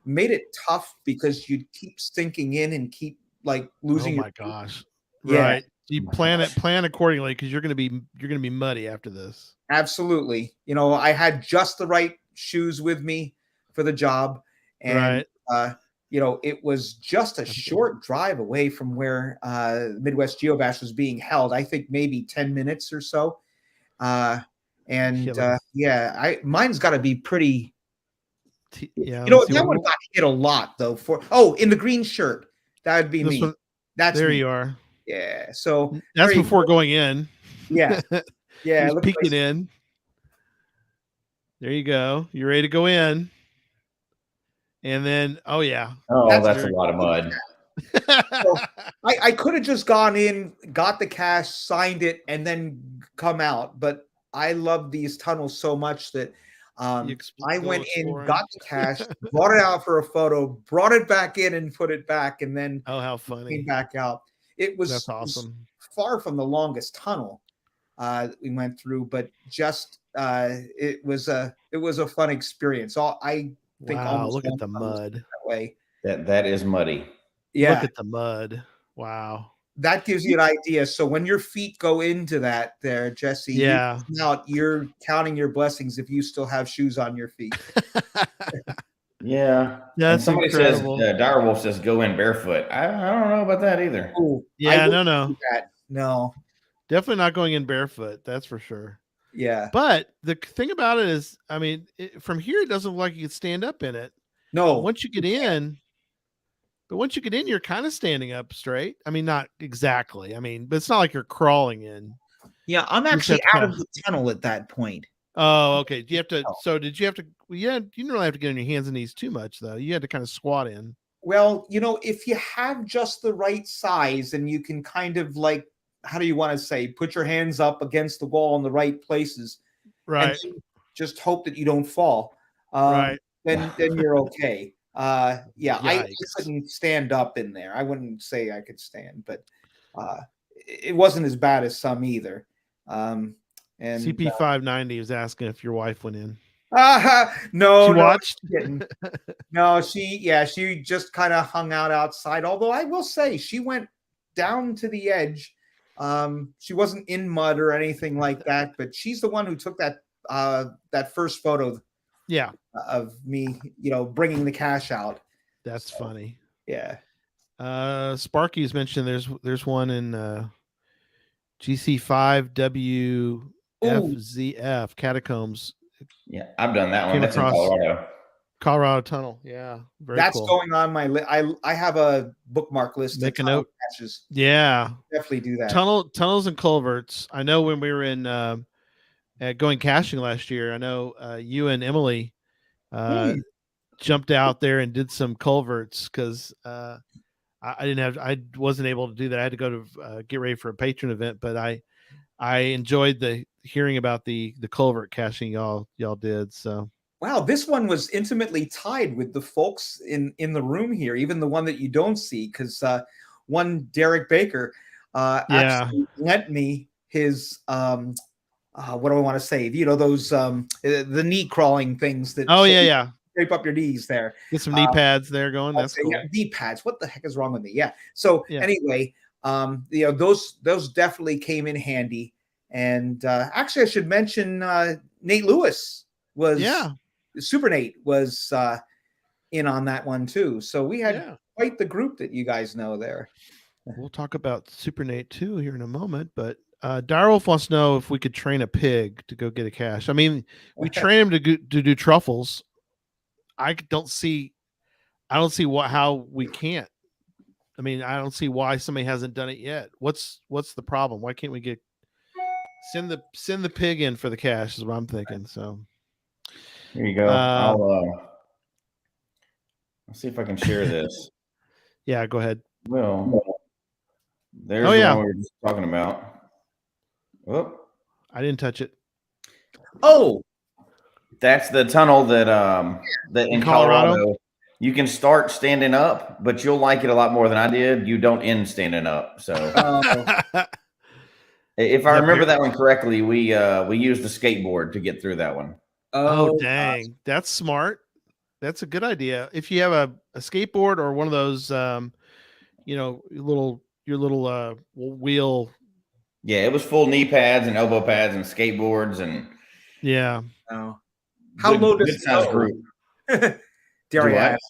[SPEAKER 4] made it tough, because you'd keep sinking in and keep like losing.
[SPEAKER 2] Oh my gosh!
[SPEAKER 4] Yeah.
[SPEAKER 2] Right. You plan accordingly, because you're gonna be muddy after this.
[SPEAKER 4] Absolutely. I had just the right shoes with me for the job, and it was just a short drive away from where Midwest Geobash was being held. I think maybe 10 minutes or so. Mine's got to be pretty.
[SPEAKER 2] Yeah.
[SPEAKER 4] That one got hit a lot though. In the green shirt, that would be me.
[SPEAKER 2] One,
[SPEAKER 4] That's
[SPEAKER 2] there
[SPEAKER 4] me.
[SPEAKER 2] You are.
[SPEAKER 4] Yeah. So
[SPEAKER 2] that's before going in.
[SPEAKER 4] Yeah. Yeah.
[SPEAKER 2] He's peeking in. There you go. You're ready to go in. And then, oh yeah.
[SPEAKER 3] Oh, that's a lot of mud.
[SPEAKER 4] So I could have just gone in, got the cache, signed it, and then come out. But I love these tunnels so much that I went in, got the cache, brought it out for a photo, brought it back in and put it back, and then
[SPEAKER 2] how funny
[SPEAKER 4] came back out. That's
[SPEAKER 2] awesome.
[SPEAKER 4] It was far from the longest tunnel we went through, but just it was a fun experience. I think
[SPEAKER 2] look at the mud
[SPEAKER 4] that way.
[SPEAKER 3] That is muddy.
[SPEAKER 4] Yeah,
[SPEAKER 2] look at the mud. Wow,
[SPEAKER 4] that gives you an idea. So when your feet go into that, there, Jesse, you're counting your blessings if you still have shoes on your feet.
[SPEAKER 3] Yeah.
[SPEAKER 2] That's
[SPEAKER 3] and somebody
[SPEAKER 2] incredible.
[SPEAKER 3] says, Direwolf says, go in barefoot. I don't know about that either.
[SPEAKER 4] Ooh,
[SPEAKER 2] yeah, no.
[SPEAKER 4] No.
[SPEAKER 2] Definitely not going in barefoot. That's for sure.
[SPEAKER 4] Yeah.
[SPEAKER 2] But the thing about it is, from here, it doesn't look like you can stand up in it.
[SPEAKER 4] No.
[SPEAKER 2] Once you get in, you're kind of standing up straight. Not exactly. But it's not like you're crawling in.
[SPEAKER 4] Yeah, I'm actually out of the tunnel at that point.
[SPEAKER 2] Oh, okay. Do you have to? So did you have to? Yeah, you don't really have to get on your hands and knees too much, though. You had to kind of squat in.
[SPEAKER 4] Well, if you have just the right size, and you can kind of like, how do you want to say, put your hands up against the wall in the right places,
[SPEAKER 2] right?
[SPEAKER 4] And just hope that you don't fall.
[SPEAKER 2] Right.
[SPEAKER 4] Then you're okay. I
[SPEAKER 2] Yikes.
[SPEAKER 4] couldn't stand up in there. I wouldn't say I could stand, but it wasn't as bad as some either. And
[SPEAKER 2] CP590 was asking if your wife went in.
[SPEAKER 4] No,
[SPEAKER 2] she watched.
[SPEAKER 4] No, she just kind of hung out outside. Although I will say, she went down to the edge. She wasn't in mud or anything like that, but she's the one who took that first photo.
[SPEAKER 2] Yeah,
[SPEAKER 4] of me, bringing the cache out.
[SPEAKER 2] That's funny.
[SPEAKER 4] Yeah.
[SPEAKER 2] Sparky's mentioned there's one in GC5WFZF Catacombs.
[SPEAKER 3] Yeah, I've done that one. That's in
[SPEAKER 2] Colorado Tunnel. Yeah,
[SPEAKER 4] that's cool. Going on my list. I have a bookmark list.
[SPEAKER 2] Make a note.
[SPEAKER 4] Caches.
[SPEAKER 2] Yeah,
[SPEAKER 4] definitely do that.
[SPEAKER 2] Tunnels and culverts. I know when we were in going caching last year, I know you and Emily jumped out there and did some culverts, because I wasn't able to do that. I had to go to get ready for a patron event, but I enjoyed hearing about the culvert caching y'all did. So
[SPEAKER 4] wow, this one was intimately tied with the folks in the room here, even the one that you don't see, because one Derek Baker actually lent me his what do I want to say? Those the knee crawling things that scrape up your knees there.
[SPEAKER 2] Get some knee pads there going. That's cool.
[SPEAKER 4] Yeah, knee pads. What the heck is wrong with me? Yeah. So anyway, those definitely came in handy. And actually, I should mention Nate Lewis was Super Nate was in on that one too. So we had quite the group that you guys know there.
[SPEAKER 2] We'll talk about Super Nate too here in a moment, but Direwolf wants to know if we could train a pig to go get a cache. We train him to do truffles. I don't see I don't see how we can't. I mean, I don't see why somebody hasn't done it yet. What's the problem? Why can't we send the pig in for the cash? Is what I'm thinking. So
[SPEAKER 3] here you go. I'll see if I can share this.
[SPEAKER 2] Yeah, go ahead.
[SPEAKER 3] Well, there's the one we were just talking about. Oh,
[SPEAKER 2] I didn't touch it.
[SPEAKER 4] Oh,
[SPEAKER 3] that's the tunnel that in Colorado you can start standing up, but you'll like it a lot more than I did. You don't end standing up. So if I remember that one correctly, we used the skateboard to get through that one.
[SPEAKER 2] Oh dang, gosh. That's smart. That's a good idea. If you have a skateboard or one of those, your little wheel.
[SPEAKER 3] Yeah, it was full knee pads and elbow pads and skateboards and.
[SPEAKER 2] Yeah.
[SPEAKER 4] Oh. How low does it go? Dare I ask?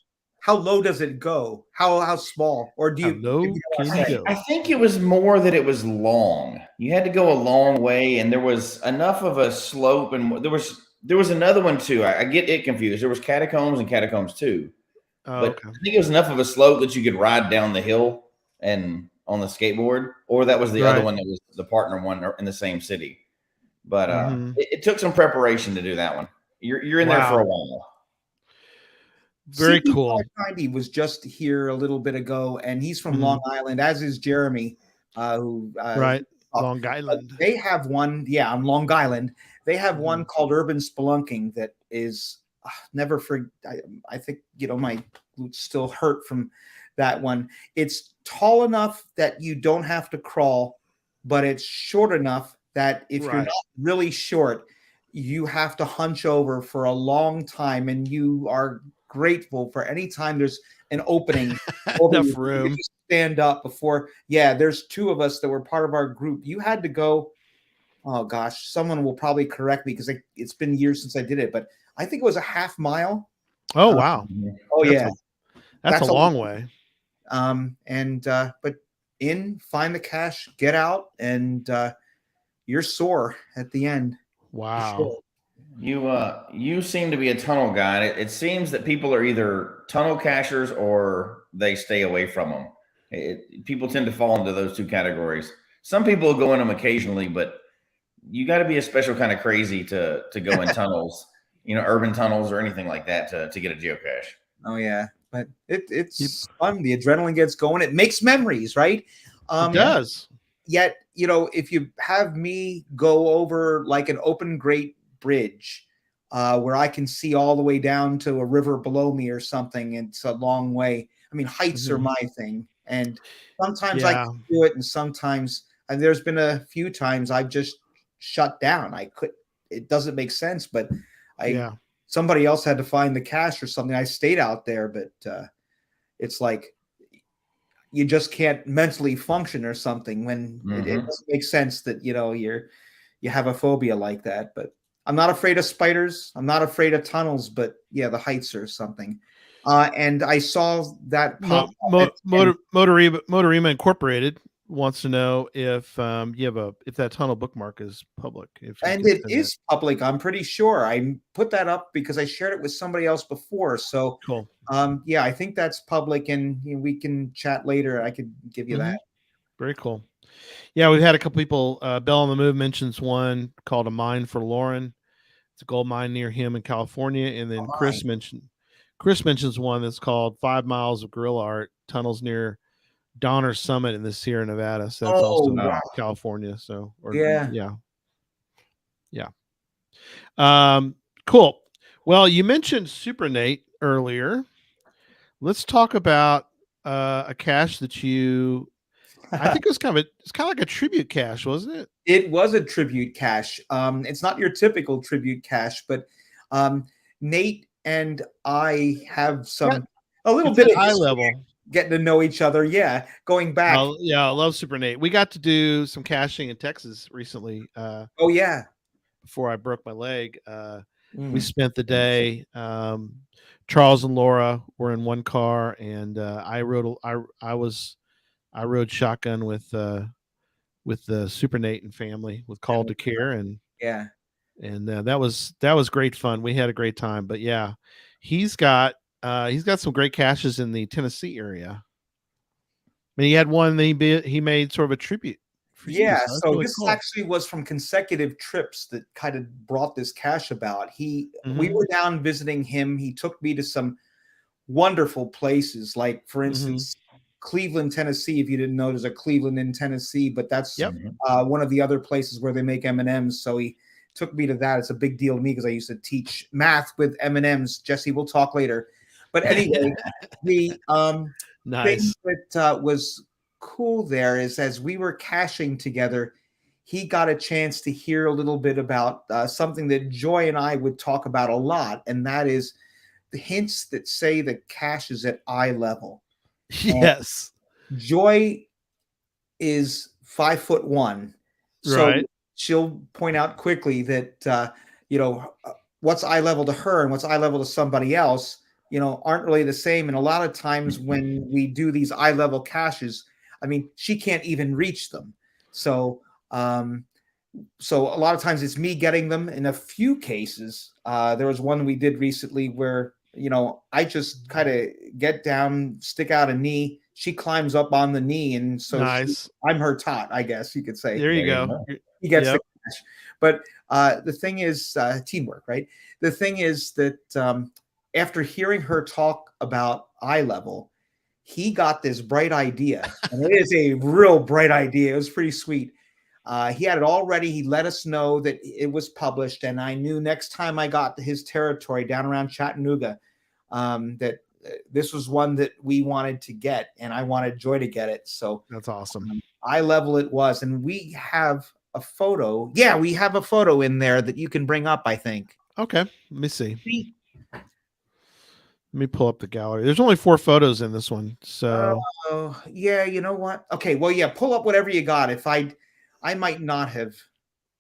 [SPEAKER 4] How low does it go? How small? Or do you?
[SPEAKER 3] I think it was more that it was long. You had to go a long way, and there was enough of a slope, and there was another one too. I get it confused. There was Catacombs and Catacombs 2. But okay. I think it was enough of a slope that you could ride down the hill and on the skateboard, or that was the other one that was the partner one in the same city. But it took some preparation to do that one. You're in there for a while.
[SPEAKER 2] Very cool.
[SPEAKER 4] 590 was just here a little bit ago, and he's from Long Island, as is Jeremy.
[SPEAKER 2] Long Island.
[SPEAKER 4] They have one, on Long Island. They have one called Urban Spelunking that is never for. I think my glutes still hurt from that one. It's tall enough that you don't have to crawl, but it's short enough that if you're not really short, you have to hunch over for a long time, and you are grateful for any time there's an opening.
[SPEAKER 2] Enough room.
[SPEAKER 4] Stand up before. Yeah, there's 2 of us that were part of our group. You had to go. Oh gosh, someone will probably correct me because it's been years since I did it, but I think it was a half mile.
[SPEAKER 2] Oh wow. That's a long way.
[SPEAKER 4] But find the cache, get out, and you're sore at the end.
[SPEAKER 2] Wow.
[SPEAKER 3] Sure. You seem to be a tunnel guy. It seems that people are either tunnel cachers or they stay away from them. People tend to fall into those 2 categories. Some people go in them occasionally, but you got to be a special kind of crazy to go in tunnels, urban tunnels or anything like that to get a geocache.
[SPEAKER 4] Oh yeah, but it's fun. The adrenaline gets going. It makes memories, right?
[SPEAKER 2] It does.
[SPEAKER 4] Yet, if you have me go over like an open grate bridge where I can see all the way down to a river below me or something, it's a long way. I mean, heights are my thing. And sometimes I can do it. And sometimes there's been a few times I've just shut down. It doesn't make sense, but somebody else had to find the cache or something. I stayed out there, but it's like, you just can't mentally function or something when it doesn't make sense that, you have a phobia like that. But I'm not afraid of spiders. I'm not afraid of tunnels, but the heights or something. And I saw that
[SPEAKER 2] Motorima Incorporated wants to know if if that tunnel bookmark is public.
[SPEAKER 4] And it is public, I'm pretty sure. I put that up because I shared it with somebody else before. So
[SPEAKER 2] cool.
[SPEAKER 4] I think that's public, and we can chat later. I could give you that.
[SPEAKER 2] Very cool. Yeah, we've had a couple people. Bell on the Move mentions one called A Mine for Lauren. It's a gold mine near him in California. And then Chris mentions one that's called 5 Miles of Guerrilla Art, tunnels near Donner Summit in the Sierra Nevada. So that's also California. So cool. Well, you mentioned Super Nate earlier. Let's talk about a cache that I think it's kind of like a tribute cache, wasn't it?
[SPEAKER 4] It was a tribute cache. It's not your typical tribute cache, but Nate and I have a little bit of
[SPEAKER 2] high level
[SPEAKER 4] getting to know each other. Yeah, going back.
[SPEAKER 2] I love Super Nate. We got to do some caching in Texas recently. Before I broke my leg, we spent the day. Charles and Laura were in one car, and I rode shotgun with the Super Nate and family with Call to Care, and that was great fun. We had a great time. But he's got he's got some great caches in the Tennessee area. I mean, he had one that he made sort of a tribute. For you,
[SPEAKER 4] Yeah,
[SPEAKER 2] that's
[SPEAKER 4] so
[SPEAKER 2] really
[SPEAKER 4] this
[SPEAKER 2] cool.
[SPEAKER 4] actually was from consecutive trips that kind of brought this cache about. We
[SPEAKER 2] Mhm.
[SPEAKER 4] were down visiting him. He took me to some wonderful places, like for instance, Cleveland, Tennessee. If you didn't know, there's a Cleveland in Tennessee, but that's
[SPEAKER 2] Yep.
[SPEAKER 4] one of the other places where they make M&Ms. So he took me to that. It's a big deal to me because I used to teach math with M&Ms. Jesse, we'll talk later. But anyway, the
[SPEAKER 2] Nice.
[SPEAKER 4] thing that was cool there is as we were caching together, he got a chance to hear a little bit about something that Joy and I would talk about a lot, and that is the hints that say the cache is at eye level.
[SPEAKER 2] Yes.
[SPEAKER 4] And Joy is 5'1", so
[SPEAKER 2] Right.
[SPEAKER 4] she'll point out quickly that what's eye level to her and what's eye level to somebody else, aren't really the same. And a lot of times when we do these eye level caches, I mean, she can't even reach them. So so a lot of times it's me getting them. In a few cases, there was one we did recently where, I just kind of get down, stick out a knee. She climbs up on the knee. And so
[SPEAKER 2] Nice.
[SPEAKER 4] I'm her tot, I guess you could say.
[SPEAKER 2] There you go.
[SPEAKER 4] He gets the cash. But the thing is teamwork, right? The thing is that after hearing her talk about eye level, he got this bright idea. And it is a real bright idea. It was pretty sweet. He had it all ready. He let us know that it was published. And I knew next time I got to his territory down around Chattanooga, that this was one that we wanted to get. And I wanted Joy to get it. So
[SPEAKER 2] that's awesome.
[SPEAKER 4] Eye level it was. And we have a photo. Yeah, we have a photo in there that you can bring up, I think.
[SPEAKER 2] Okay. Let me see. Let me pull up the gallery. There's only 4 photos in this one. So
[SPEAKER 4] yeah, you know what? Okay, well, yeah, pull up whatever you got. If I might not have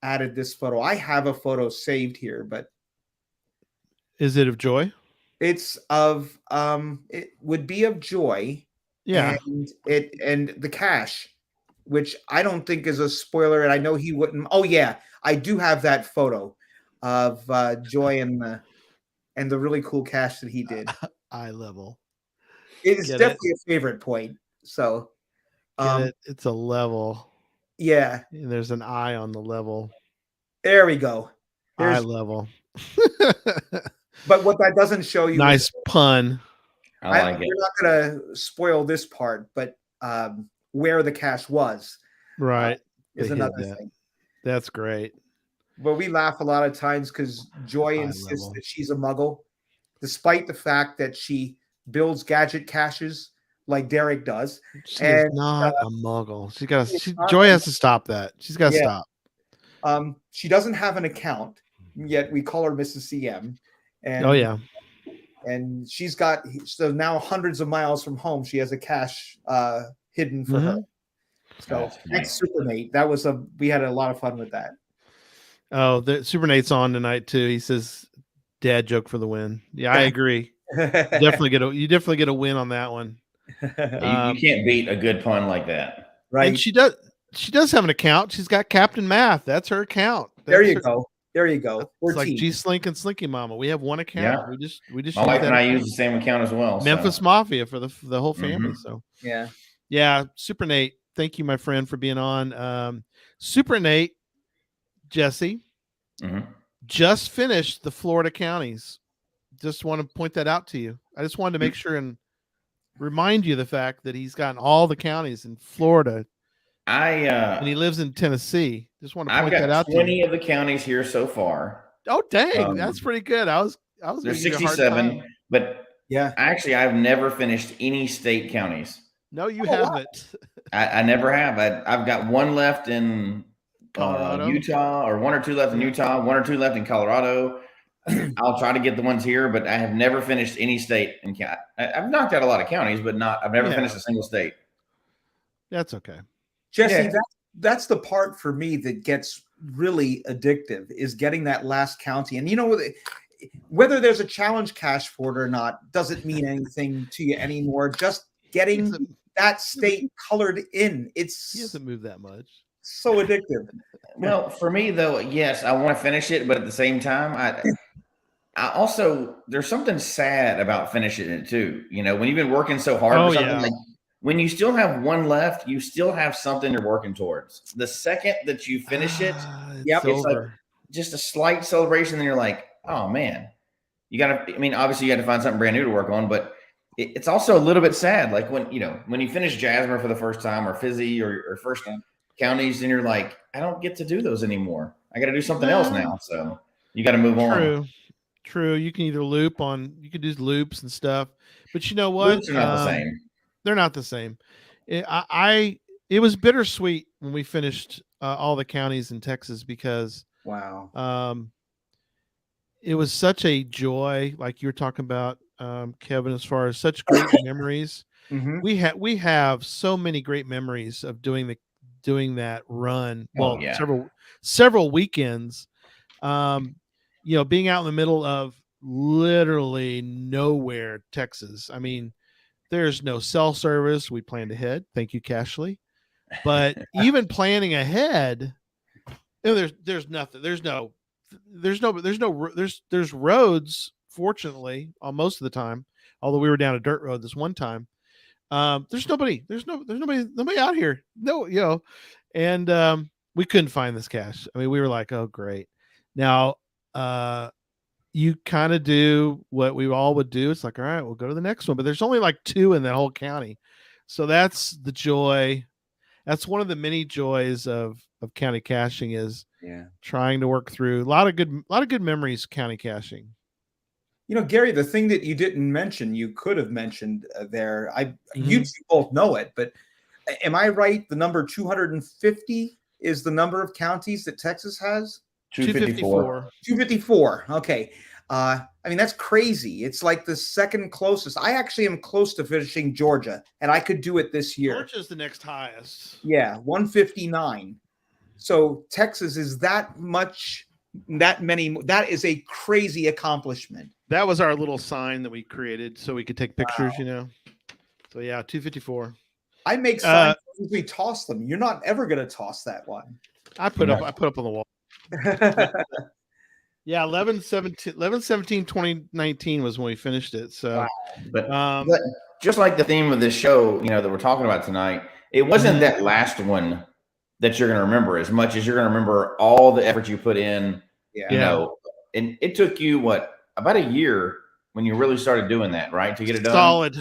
[SPEAKER 4] added this photo. I have a photo saved here, but
[SPEAKER 2] is it of Joy?
[SPEAKER 4] It's of it would be of Joy.
[SPEAKER 2] Yeah.
[SPEAKER 4] And the cache, which I don't think is a spoiler, and I know he wouldn't. Oh yeah, I do have that photo of Joy and the really cool cache that he did.
[SPEAKER 2] Eye level.
[SPEAKER 4] It is definitely a favorite point. So
[SPEAKER 2] it's a level.
[SPEAKER 4] Yeah.
[SPEAKER 2] And there's an eye on the level.
[SPEAKER 4] There we go.
[SPEAKER 2] Eye level.
[SPEAKER 4] But what that doesn't show you.
[SPEAKER 2] Nice pun.
[SPEAKER 3] I like it.
[SPEAKER 4] We're not going to spoil this part, but where the cache was.
[SPEAKER 2] Right.
[SPEAKER 4] Is another thing.
[SPEAKER 2] That's great.
[SPEAKER 4] But we laugh a lot of times because Joy insists that she's a muggle, despite the fact that she builds gadget caches like Derek does.
[SPEAKER 2] She's not a muggle. Joy has to stop that. She's got to stop.
[SPEAKER 4] She doesn't have an account, yet we call her Mrs. CM. And,
[SPEAKER 2] oh, yeah.
[SPEAKER 4] And she's got, so now hundreds of miles from home, she has a cache hidden for her. So that's Super Nate. We had a lot of fun with that.
[SPEAKER 2] Oh, the Super Nate's on tonight too. He says, "Dad joke for the win." Yeah, I agree. You definitely get a win on that one.
[SPEAKER 3] You can't beat a good pun like that,
[SPEAKER 4] right?
[SPEAKER 2] And she does have an account. She's got Captain Math. That's her account.
[SPEAKER 4] There you go.
[SPEAKER 2] It's like G Slink and Slinky Mama. We have one account.
[SPEAKER 3] Yeah.
[SPEAKER 2] We just
[SPEAKER 3] my wife and I use the same account as well.
[SPEAKER 2] Memphis Mafia for the whole family. So yeah. Super Nate, thank you, my friend, for being on. Super Nate, Jesse, just finished the Florida counties. Just want to point that out to you. I just wanted to make sure and remind you of the fact that he's gotten all the counties in Florida. And he lives in Tennessee. Just want to point that out to you.
[SPEAKER 3] 20 of the counties here so far.
[SPEAKER 2] Oh dang, that's pretty good. I was
[SPEAKER 3] there's 67, but actually I've never finished any state counties.
[SPEAKER 2] No, you haven't.
[SPEAKER 3] I never have. I've got one left in
[SPEAKER 2] Colorado,
[SPEAKER 3] Utah, or 1 or 2 left in Utah, 1 or 2 left in Colorado. I'll try to get the ones here, but I have never finished any state. I've knocked out a lot of counties, but I've never finished a single state.
[SPEAKER 2] That's okay.
[SPEAKER 4] Jesse, that's the part for me that gets really addictive, is getting that last county. And whether there's a challenge cache for it or not doesn't mean anything to you anymore. Just getting that state colored in. He
[SPEAKER 2] hasn't moved that much.
[SPEAKER 4] So addictive.
[SPEAKER 3] Well, for me though, yes, I want to finish it, but at the same time, there's something sad about finishing it too. You know, when you've been working so hard for something, like when you still have one left, you still have something you're working towards. The second that you finish it, it's like just a slight celebration. Then you're like, oh man, obviously you got to find something brand new to work on, but it's also a little bit sad. Like when you finish Jasmer for the first time, or Fizzy, or first counties, and you're like, I don't get to do those anymore. I got to do something else now. So you got to move on.
[SPEAKER 2] True. You can either you can do loops and stuff, but you know what?
[SPEAKER 3] Loops are not the same.
[SPEAKER 2] They're not the same. It was bittersweet when we finished all the counties in Texas, because it was such a joy, like you were talking about, Kevin, as far as such great memories.
[SPEAKER 4] Mm-hmm.
[SPEAKER 2] We have so many great memories of doing that run. Well, several weekends. Being out in the middle of literally nowhere, Texas. I mean, there's no cell service. We planned ahead. Thank you, Cashly. But even planning ahead, there's nothing. There's roads, fortunately, on most of the time. Although we were down a dirt road this one time. There's nobody out here. No, and we couldn't find this cache. I mean, we were like, oh great. Now you kind of do what we all would do. It's like, all right, we'll go to the next one. But there's only like 2 in that whole county. So that's the joy. That's one of the many joys of county caching, is trying to work through a lot of good memories county caching.
[SPEAKER 4] You know, Gary, the thing that you didn't mention, you could have mentioned there. You two both know it, but am I right? The number 250 is the number of counties that Texas has?
[SPEAKER 3] 254.
[SPEAKER 4] 254. Okay. I mean, that's crazy. It's like the second closest. I actually am close to finishing Georgia, and I could do it this year.
[SPEAKER 2] Georgia's the next highest.
[SPEAKER 4] Yeah, 159. So Texas is that many. That is a crazy accomplishment.
[SPEAKER 2] That was our little sign that we created so we could take pictures, So yeah, 254.
[SPEAKER 4] I make signs as we toss them. You're not ever going to toss that one.
[SPEAKER 2] I put up on the wall. Yeah, 11/17/2019 was when we finished it. So,
[SPEAKER 3] but just like the theme of this show, that we're talking about tonight, it wasn't that last one that you're going to remember as much as you're going to remember all the effort you put in. And it took you about a year when you really started doing that, right, to get it done.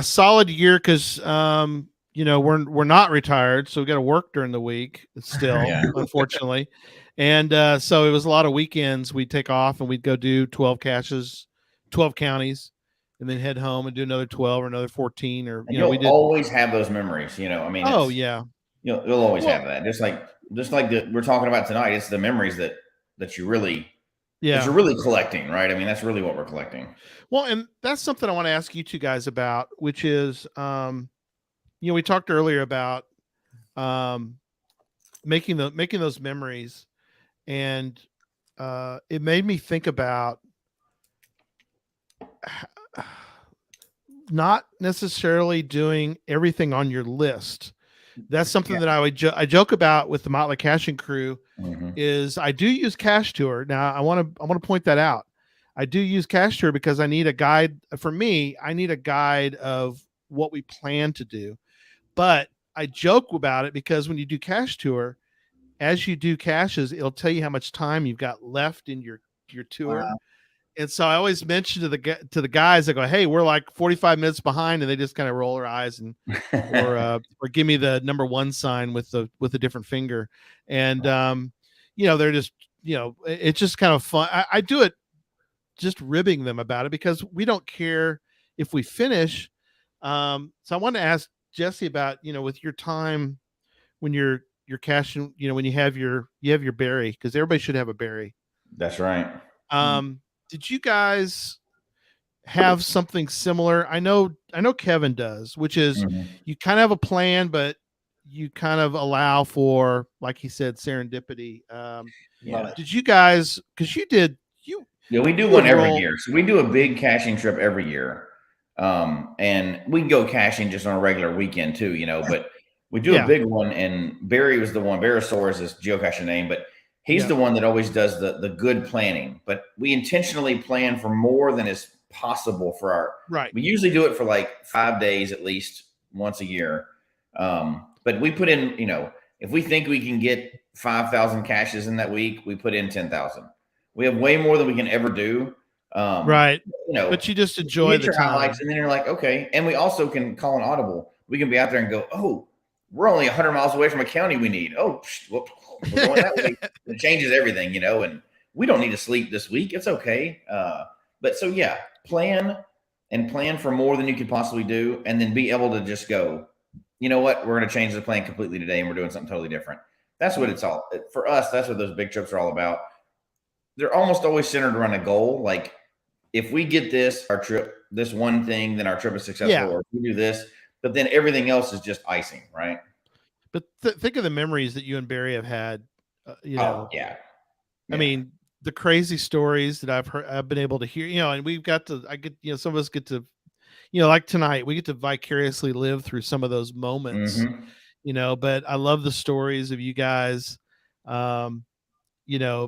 [SPEAKER 2] Solid year, because we're not retired, so we got to work during the week still, unfortunately. And so it was a lot of weekends. We'd take off and we'd go do 12 caches, 12 counties, and then head home and do another 12 or another 14. Or
[SPEAKER 3] you'll always have those memories. I mean, you'll always have that. Just like we're talking about tonight. It's the memories that you really, that you're really collecting, right? I mean, that's really what we're collecting.
[SPEAKER 2] Well, and that's something I want to ask you two guys about, which is, we talked earlier about making those memories. And it made me think about not necessarily doing everything on your list. That's something that I joke about with the Motley Caching crew. Is I do use Cache Tour. Now I want to point that out. I do use Cache Tour because I need a guide. For me, I need a guide of what we plan to do. But I joke about it because when you do Cache Tour, as you do caches, it'll tell you how much time you've got left in your tour. Wow. And so I always mention to the guys, I go, hey, we're like 45 minutes behind, and they just kind of roll their eyes or give me the number 1 sign with a different finger. And they're just, it's just kind of fun. I do it just ribbing them about it because we don't care if we finish. So I want to ask Jesse about, with your time when you're caching, when you have your berry, because everybody should have a berry.
[SPEAKER 3] That's right.
[SPEAKER 2] Did you guys have something similar? I know Kevin does, which is you kind of have a plan, but you kind of allow for, like he said, serendipity. Did you guys, because we do
[SPEAKER 3] one every year. So we do a big caching trip every year. And we can go caching just on a regular weekend too, but we do a big one, and Barry was the one. Barosaur is his geocaching name, but He's the one that always does the good planning, but we intentionally plan for more than is possible for our.
[SPEAKER 2] Right.
[SPEAKER 3] We usually do it for like 5 days at least once a year. But we put in, if we think we can get 5,000 caches in that week, we put in 10,000. We have way more than we can ever do.
[SPEAKER 2] Right. But you just enjoy the time.
[SPEAKER 3] Highlights, and then you're like, okay. And we also can call an audible. We can be out there and go, oh, we're only 100 miles away from a county we need. Oh, we're going that way. It changes everything, and we don't need to sleep this week. It's okay. But so, yeah, plan for more than you could possibly do, and then be able to just go, you know what, we're going to change the plan completely today, and we're doing something totally different. That's what it's all for us. That's what those big trips are all about. They're almost always centered around a goal. Like, if we get this, our trip, this one thing, then our trip is successful.
[SPEAKER 2] Yeah.
[SPEAKER 3] Or if we do this, but then everything else is just icing, right?
[SPEAKER 2] But think of the memories that you and Barry have had.
[SPEAKER 3] Oh, yeah.
[SPEAKER 2] I mean, the crazy stories that I've been able to hear. And some of us get to, like tonight, we get to vicariously live through some of those moments.
[SPEAKER 3] Mm-hmm.
[SPEAKER 2] But I love the stories of you guys.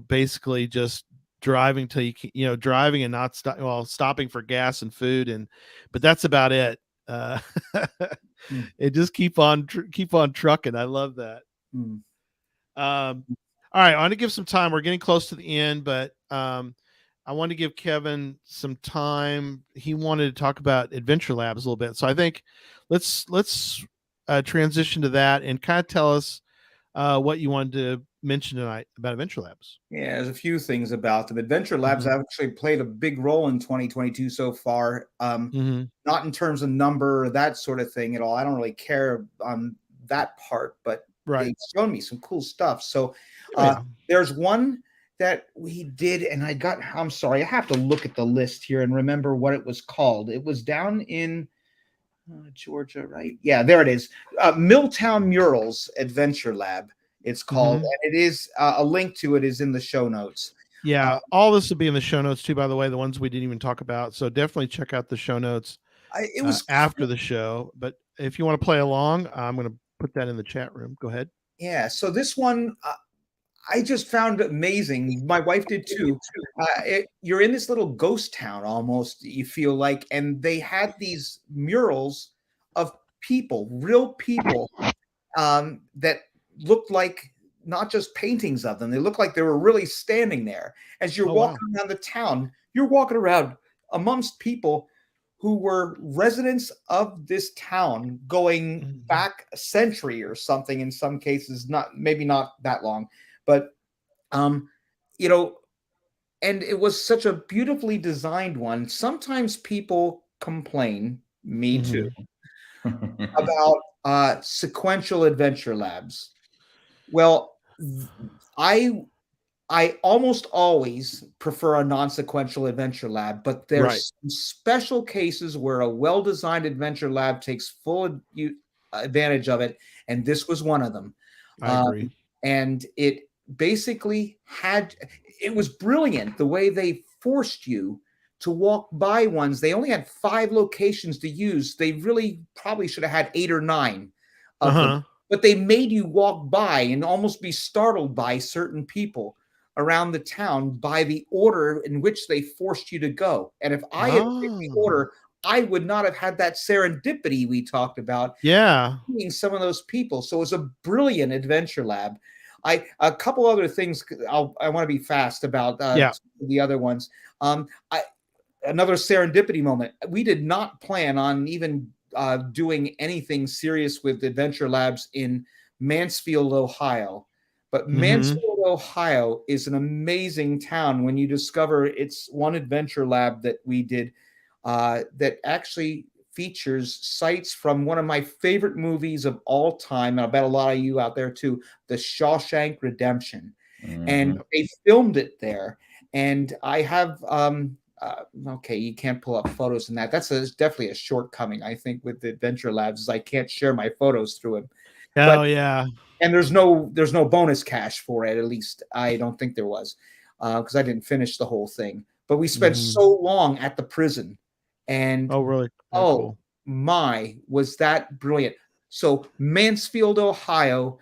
[SPEAKER 2] Basically just driving till driving and not stopping for gas and food, but that's about it. It just keep on trucking. I love that. All right, I want to give some time. We're getting close to the end, but I want to give Kevin some time. He wanted to talk about Adventure Labs a little bit, so I think let's transition to that and kind of tell us what you wanted to mention tonight about Adventure Labs.
[SPEAKER 4] Yeah, there's a few things about them. Adventure Labs have actually played a big role in 2022 so far. Not in terms of number or that sort of thing at all. I don't really care on that part, but they've shown me some cool stuff. So there's one that we did, and I'm sorry, I have to look at the list here and remember what it was called. It was down in Georgia, right? Yeah, there it is. Milltown Murals Adventure Lab. It's called, and it is a link to it is in the show notes.
[SPEAKER 2] Yeah, all this will be in the show notes too, by the way, the ones we didn't even talk about. So definitely check out the show notes. It was after the show, but if you want to play along, I'm going to put that in the chat room. Go ahead.
[SPEAKER 4] Yeah, so this one I just found amazing. My wife did too. You're in this little ghost town almost, you feel like, and they had these murals of people, real people, that looked like not just paintings of them. They looked like they were really standing there. As you're walking around the town, you're walking around amongst people who were residents of this town going back a century or something, in some cases, maybe not that long, but and it was such a beautifully designed one. Sometimes people complain, me too, about sequential Adventure Labs. Well, I almost always prefer a non-sequential Adventure Lab, but there's some special cases where a well-designed Adventure Lab takes full advantage of it, and this was one of them.
[SPEAKER 2] I agree.
[SPEAKER 4] And it basically it was brilliant the way they forced you to walk by ones. They only had 5 locations to use. They really probably should have had 8 or 9 of them. But they made you walk by and almost be startled by certain people around the town by the order in which they forced you to go. And if I had picked the order, I would not have had that serendipity we talked about.
[SPEAKER 2] Yeah.
[SPEAKER 4] Seeing some of those people. So it was a brilliant Adventure Lab. A couple other things I want to be fast about the other ones. Another serendipity moment. We did not plan on even doing anything serious with Adventure Labs in Mansfield, Ohio. But Mansfield, Ohio is an amazing town when you discover it's one Adventure Lab that we did that actually features sites from one of my favorite movies of all time. And I bet a lot of you out there too, The Shawshank Redemption. And they filmed it there. And I have okay, you can't pull up photos in that. That's definitely a shortcoming, I think, with the Adventure Labs, is I can't share my photos through them.
[SPEAKER 2] Yeah.
[SPEAKER 4] And there's no bonus cache for it. At least I don't think there was, because I didn't finish the whole thing. But we spent so long at the prison, and
[SPEAKER 2] really?
[SPEAKER 4] Cool. My, was that brilliant. So Mansfield, Ohio,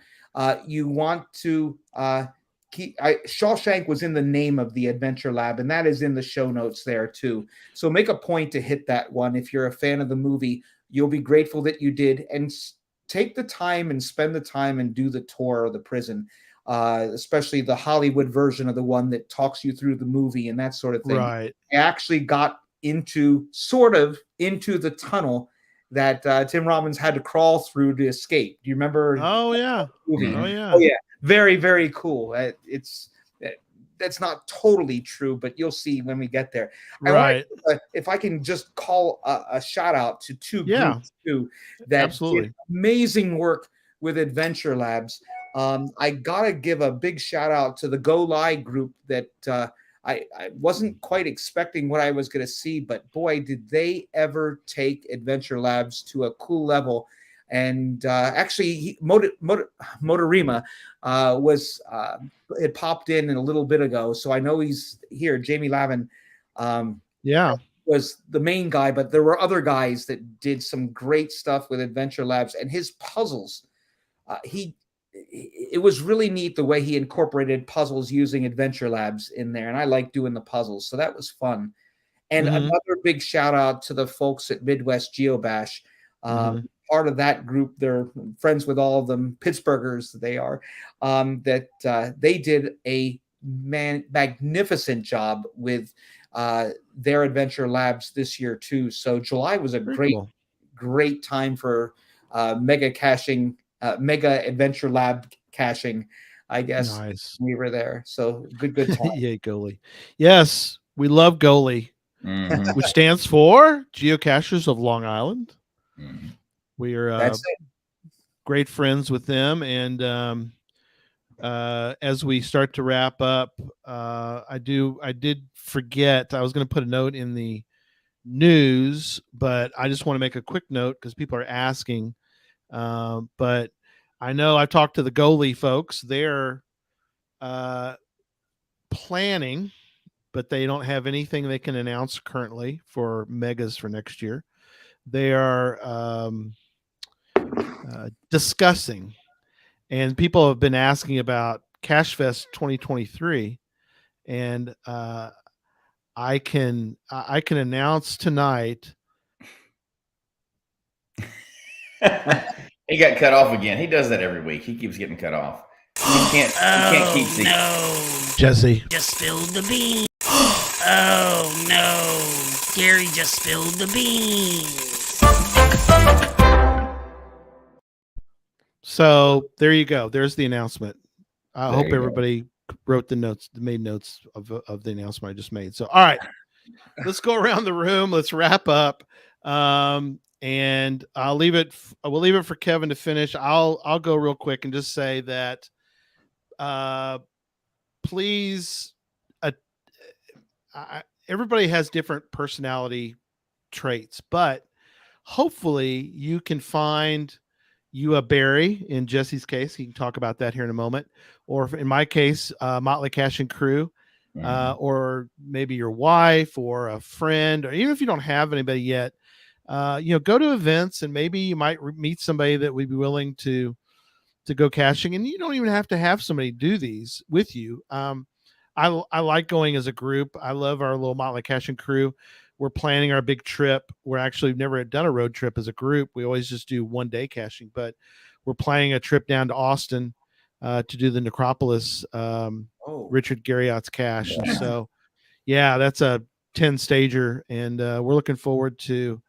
[SPEAKER 4] you want to Shawshank was in the name of the Adventure Lab, and that is in the show notes there too. So make a point to hit that one. If you're a fan of the movie, you'll be grateful that you did, and take the time and spend the time and do the tour of the prison, especially the Hollywood version of the one that talks you through the movie and that sort of thing.
[SPEAKER 2] Right.
[SPEAKER 4] I actually got into the tunnel that Tim Robbins had to crawl through to escape. Do you remember?
[SPEAKER 2] Oh yeah.
[SPEAKER 4] Movie?
[SPEAKER 2] Oh yeah.
[SPEAKER 4] Oh yeah. Very, very cool. That's not totally true, but you'll see when we get there.
[SPEAKER 2] Right.
[SPEAKER 4] If I can just call a shout out to two groups too that
[SPEAKER 2] absolutely
[SPEAKER 4] did amazing work with Adventure Labs. I gotta give a big shout out to the Go Live group that I wasn't quite expecting what I was going to see, but boy, did they ever take Adventure Labs to a cool level. And actually, Motorima had popped in a little bit ago, so I know he's here. Jamie Lavin, was the main guy, but there were other guys that did some great stuff with Adventure Labs and his puzzles. It was really neat the way he incorporated puzzles using Adventure Labs in there, and I like doing the puzzles, so that was fun. And another big shout out to the folks at Midwest Geobash. Part of that group, they're friends with all of them, Pittsburghers they are, that they did a magnificent job with their Adventure Labs this year too. So July was a great time for mega Adventure Lab caching. I guess we were there. So good time.
[SPEAKER 2] Yay, Goalie. Yes, we love Goalie, which stands for Geocachers of Long Island. We are great friends with them, and as we start to wrap up, I did forget I was going to put a note in the news, but I just want to make a quick note because people are asking. But I know I talked to the Goalie folks. They're planning, but they don't have anything they can announce currently for megas for next year. They are discussing, and people have been asking about Cache Fest 2023, and I can announce tonight.
[SPEAKER 3] He got cut off again. He does that every week. He keeps getting cut off. He can't keep secrets.
[SPEAKER 1] No.
[SPEAKER 2] Jesse
[SPEAKER 1] just spilled the beans. Oh no. Gary just spilled the beans.
[SPEAKER 2] So there you go. There's the announcement. I hope everybody wrote the notes, made notes of the announcement I just made. So, all right, let's go around the room. Let's wrap up. And we'll leave it for Kevin to finish. I'll go real quick and just say that, please, everybody has different personality traits, but hopefully you can find you a Barry. In Jesse's case, he can talk about that here in a moment, or in my case, Motley Cache and Crew, or maybe your wife or a friend, or even if you don't have anybody yet, go to events and maybe you might meet somebody that would be willing to go caching, and you don't even have to have somebody do these with you. I like going as a group. I love our little Motley Cache and Crew. We're planning our big trip. We're actually never done a road trip as a group. We always just do one day caching, but we're planning a trip down to Austin to do the Necropolis, Richard Garriott's cache. And so, yeah, that's a 10 stager. And we're looking forward to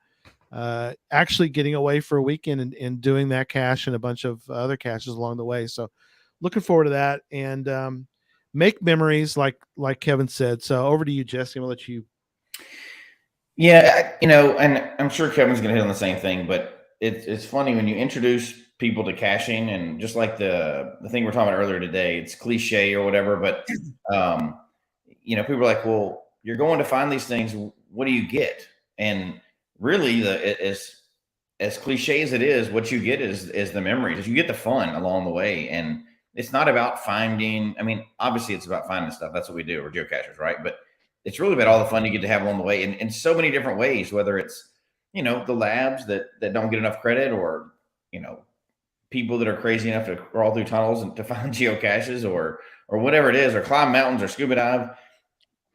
[SPEAKER 2] actually getting away for a weekend and doing that cache and a bunch of other caches along the way. So looking forward to that, and make memories like Kevin said. So over to you, Jesse. I'm gonna let you.
[SPEAKER 3] Yeah, and I'm sure Kevin's going to hit on the same thing, but it's funny when you introduce people to caching, and just like the thing we're talking about earlier today, it's cliche or whatever, but people are like, well, you're going to find these things. What do you get? And really, as cliche as it is, what you get is the memories. You get the fun along the way, and it's not about finding. I mean, obviously, it's about finding stuff. That's what we do. We're geocachers, right? But it's really about all the fun you get to have along the way in so many different ways, whether it's, the labs that don't get enough credit, or, people that are crazy enough to crawl through tunnels and to find geocaches or whatever it is, or climb mountains or scuba dive.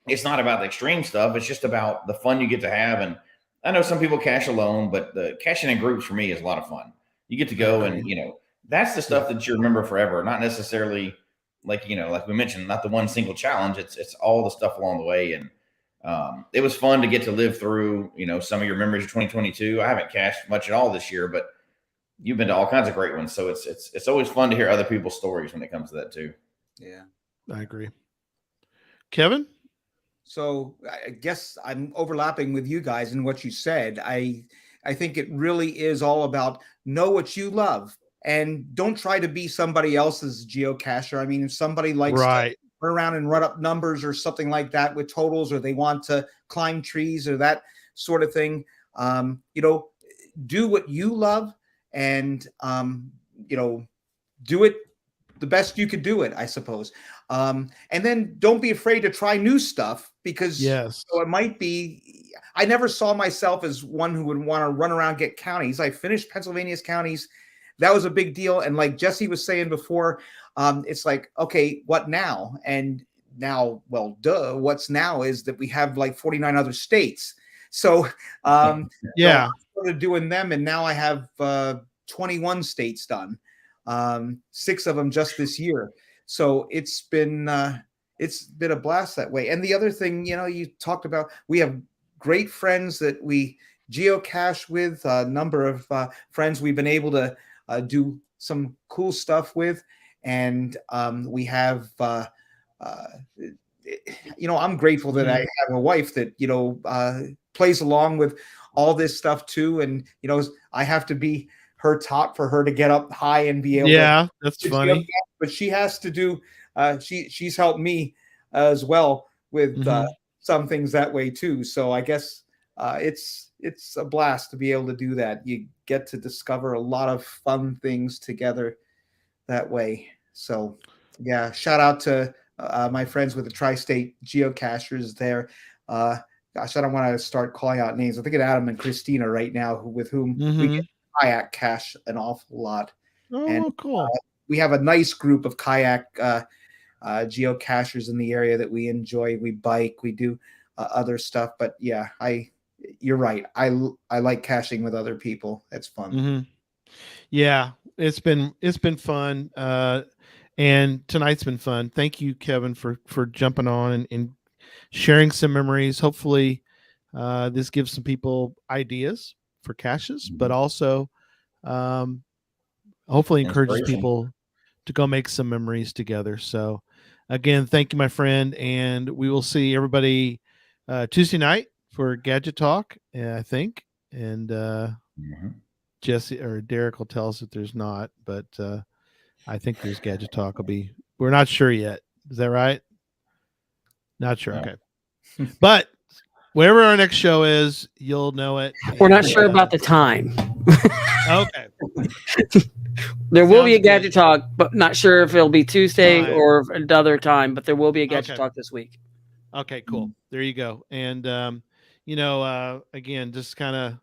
[SPEAKER 3] It's not about the extreme stuff. It's just about the fun you get to have. And I know some people cache alone, but the caching in groups for me is a lot of fun. You get to go and, that's the stuff that you remember forever, not necessarily like we mentioned, not the one single challenge. It's all the stuff along the way. And it was fun to get to live through, some of your memories of 2022. I haven't cached much at all this year, but you've been to all kinds of great ones. So it's always fun to hear other people's stories when it comes to that too.
[SPEAKER 4] Yeah,
[SPEAKER 2] I agree. Kevin?
[SPEAKER 4] So I guess I'm overlapping with you guys in what you said. I think it really is all about know what you love and don't try to be somebody else's geocacher. I mean, if somebody likes to run around and run up numbers or something like that with totals, or they want to climb trees or that sort of thing, do what you love and, do it the best you could do it, I suppose. And then don't be afraid to try new stuff, because it might be, I never saw myself as one who would want to run around, get counties. I finished Pennsylvania's counties. That was a big deal. And like Jesse was saying before, it's like, okay, what now? And now, well, what's now is that we have like 49 other states. So I started doing them, and now I have 21 states done. 6 of them just this year. So it's been a blast that way. And the other thing, you talked about, we have great friends that we geocache with, a number of friends we've been able to do some cool stuff with. And we have, I'm grateful that I have a wife that, plays along with all this stuff too. And, I have to be her top for her to get up high and be able to.
[SPEAKER 2] That's funny.
[SPEAKER 4] But she has to do, she's helped me as well with some things that way too. So I guess it's a blast to be able to do that. You get to discover a lot of fun things together that way. So yeah, shout out to my friends with the Tri-State Geocachers there. Gosh, I don't want to start calling out names. I think of Adam and Christina right now, with whom we get kayak cache an awful lot.
[SPEAKER 2] Cool.
[SPEAKER 4] We have a nice group of kayak geocachers in the area that we enjoy. We bike, we do other stuff, but yeah, you're right. I like caching with other people. It's fun.
[SPEAKER 2] Yeah, it's been fun. And tonight's been fun. Thank you, Kevin, for jumping on and sharing some memories. Hopefully this gives some people ideas for caches, but also hopefully encourages people to go make some memories together. So again, thank you, my friend, and we will see everybody Tuesday night for Gadget Talk, I think. And Jesse or Derek will tell us if there's not, but I think there's Gadget Talk. We're not sure yet. Is that right? Not sure.
[SPEAKER 3] No.
[SPEAKER 2] Okay. But wherever our next show is, you'll know it.
[SPEAKER 1] We're not sure about the time.
[SPEAKER 2] Okay.
[SPEAKER 1] There will be a Gadget Talk, but not sure if it'll be Tuesday or another time, but there will be a Gadget Talk this week.
[SPEAKER 2] Okay, cool. There you go. And, again, just kind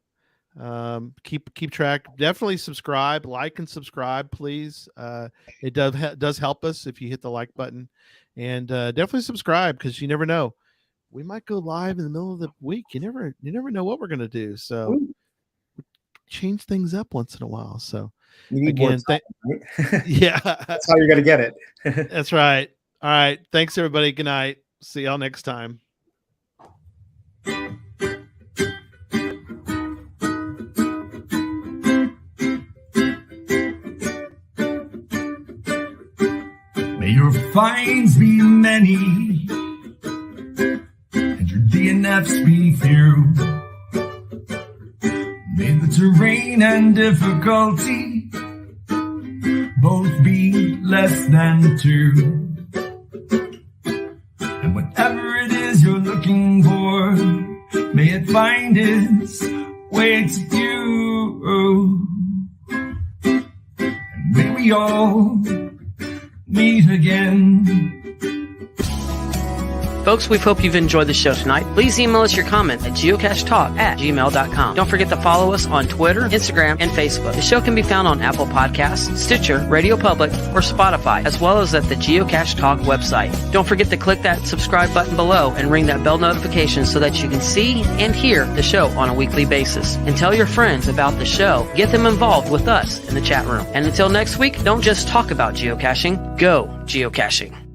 [SPEAKER 2] of keep track. Definitely subscribe, like and subscribe, please. It does help us if you hit the like button, and definitely subscribe, because you never know. We might go live in the middle of the week. You never know what we're going to do. So change things up once in a while. So again, yeah,
[SPEAKER 4] that's how you're going to get it.
[SPEAKER 2] That's right. All right. Thanks, everybody. Good night. See y'all next time.
[SPEAKER 5] May your finds be many, and your DNFs be few. May the terrain and difficulty both be less than 2. And whatever it is you're looking for, may it find its way to you. And may we all meet again.
[SPEAKER 1] Folks, we hope you've enjoyed the show tonight. Please email us your comment at geocachetalk@gmail.com. Don't forget to follow us on Twitter, Instagram, and Facebook. The show can be found on Apple Podcasts, Stitcher, Radio Public, or Spotify, as well as at the Geocache Talk website. Don't forget to click that subscribe button below and ring that bell notification so that you can see and hear the show on a weekly basis. And tell your friends about the show. Get them involved with us in the chat room. And until next week, don't just talk about geocaching, go geocaching.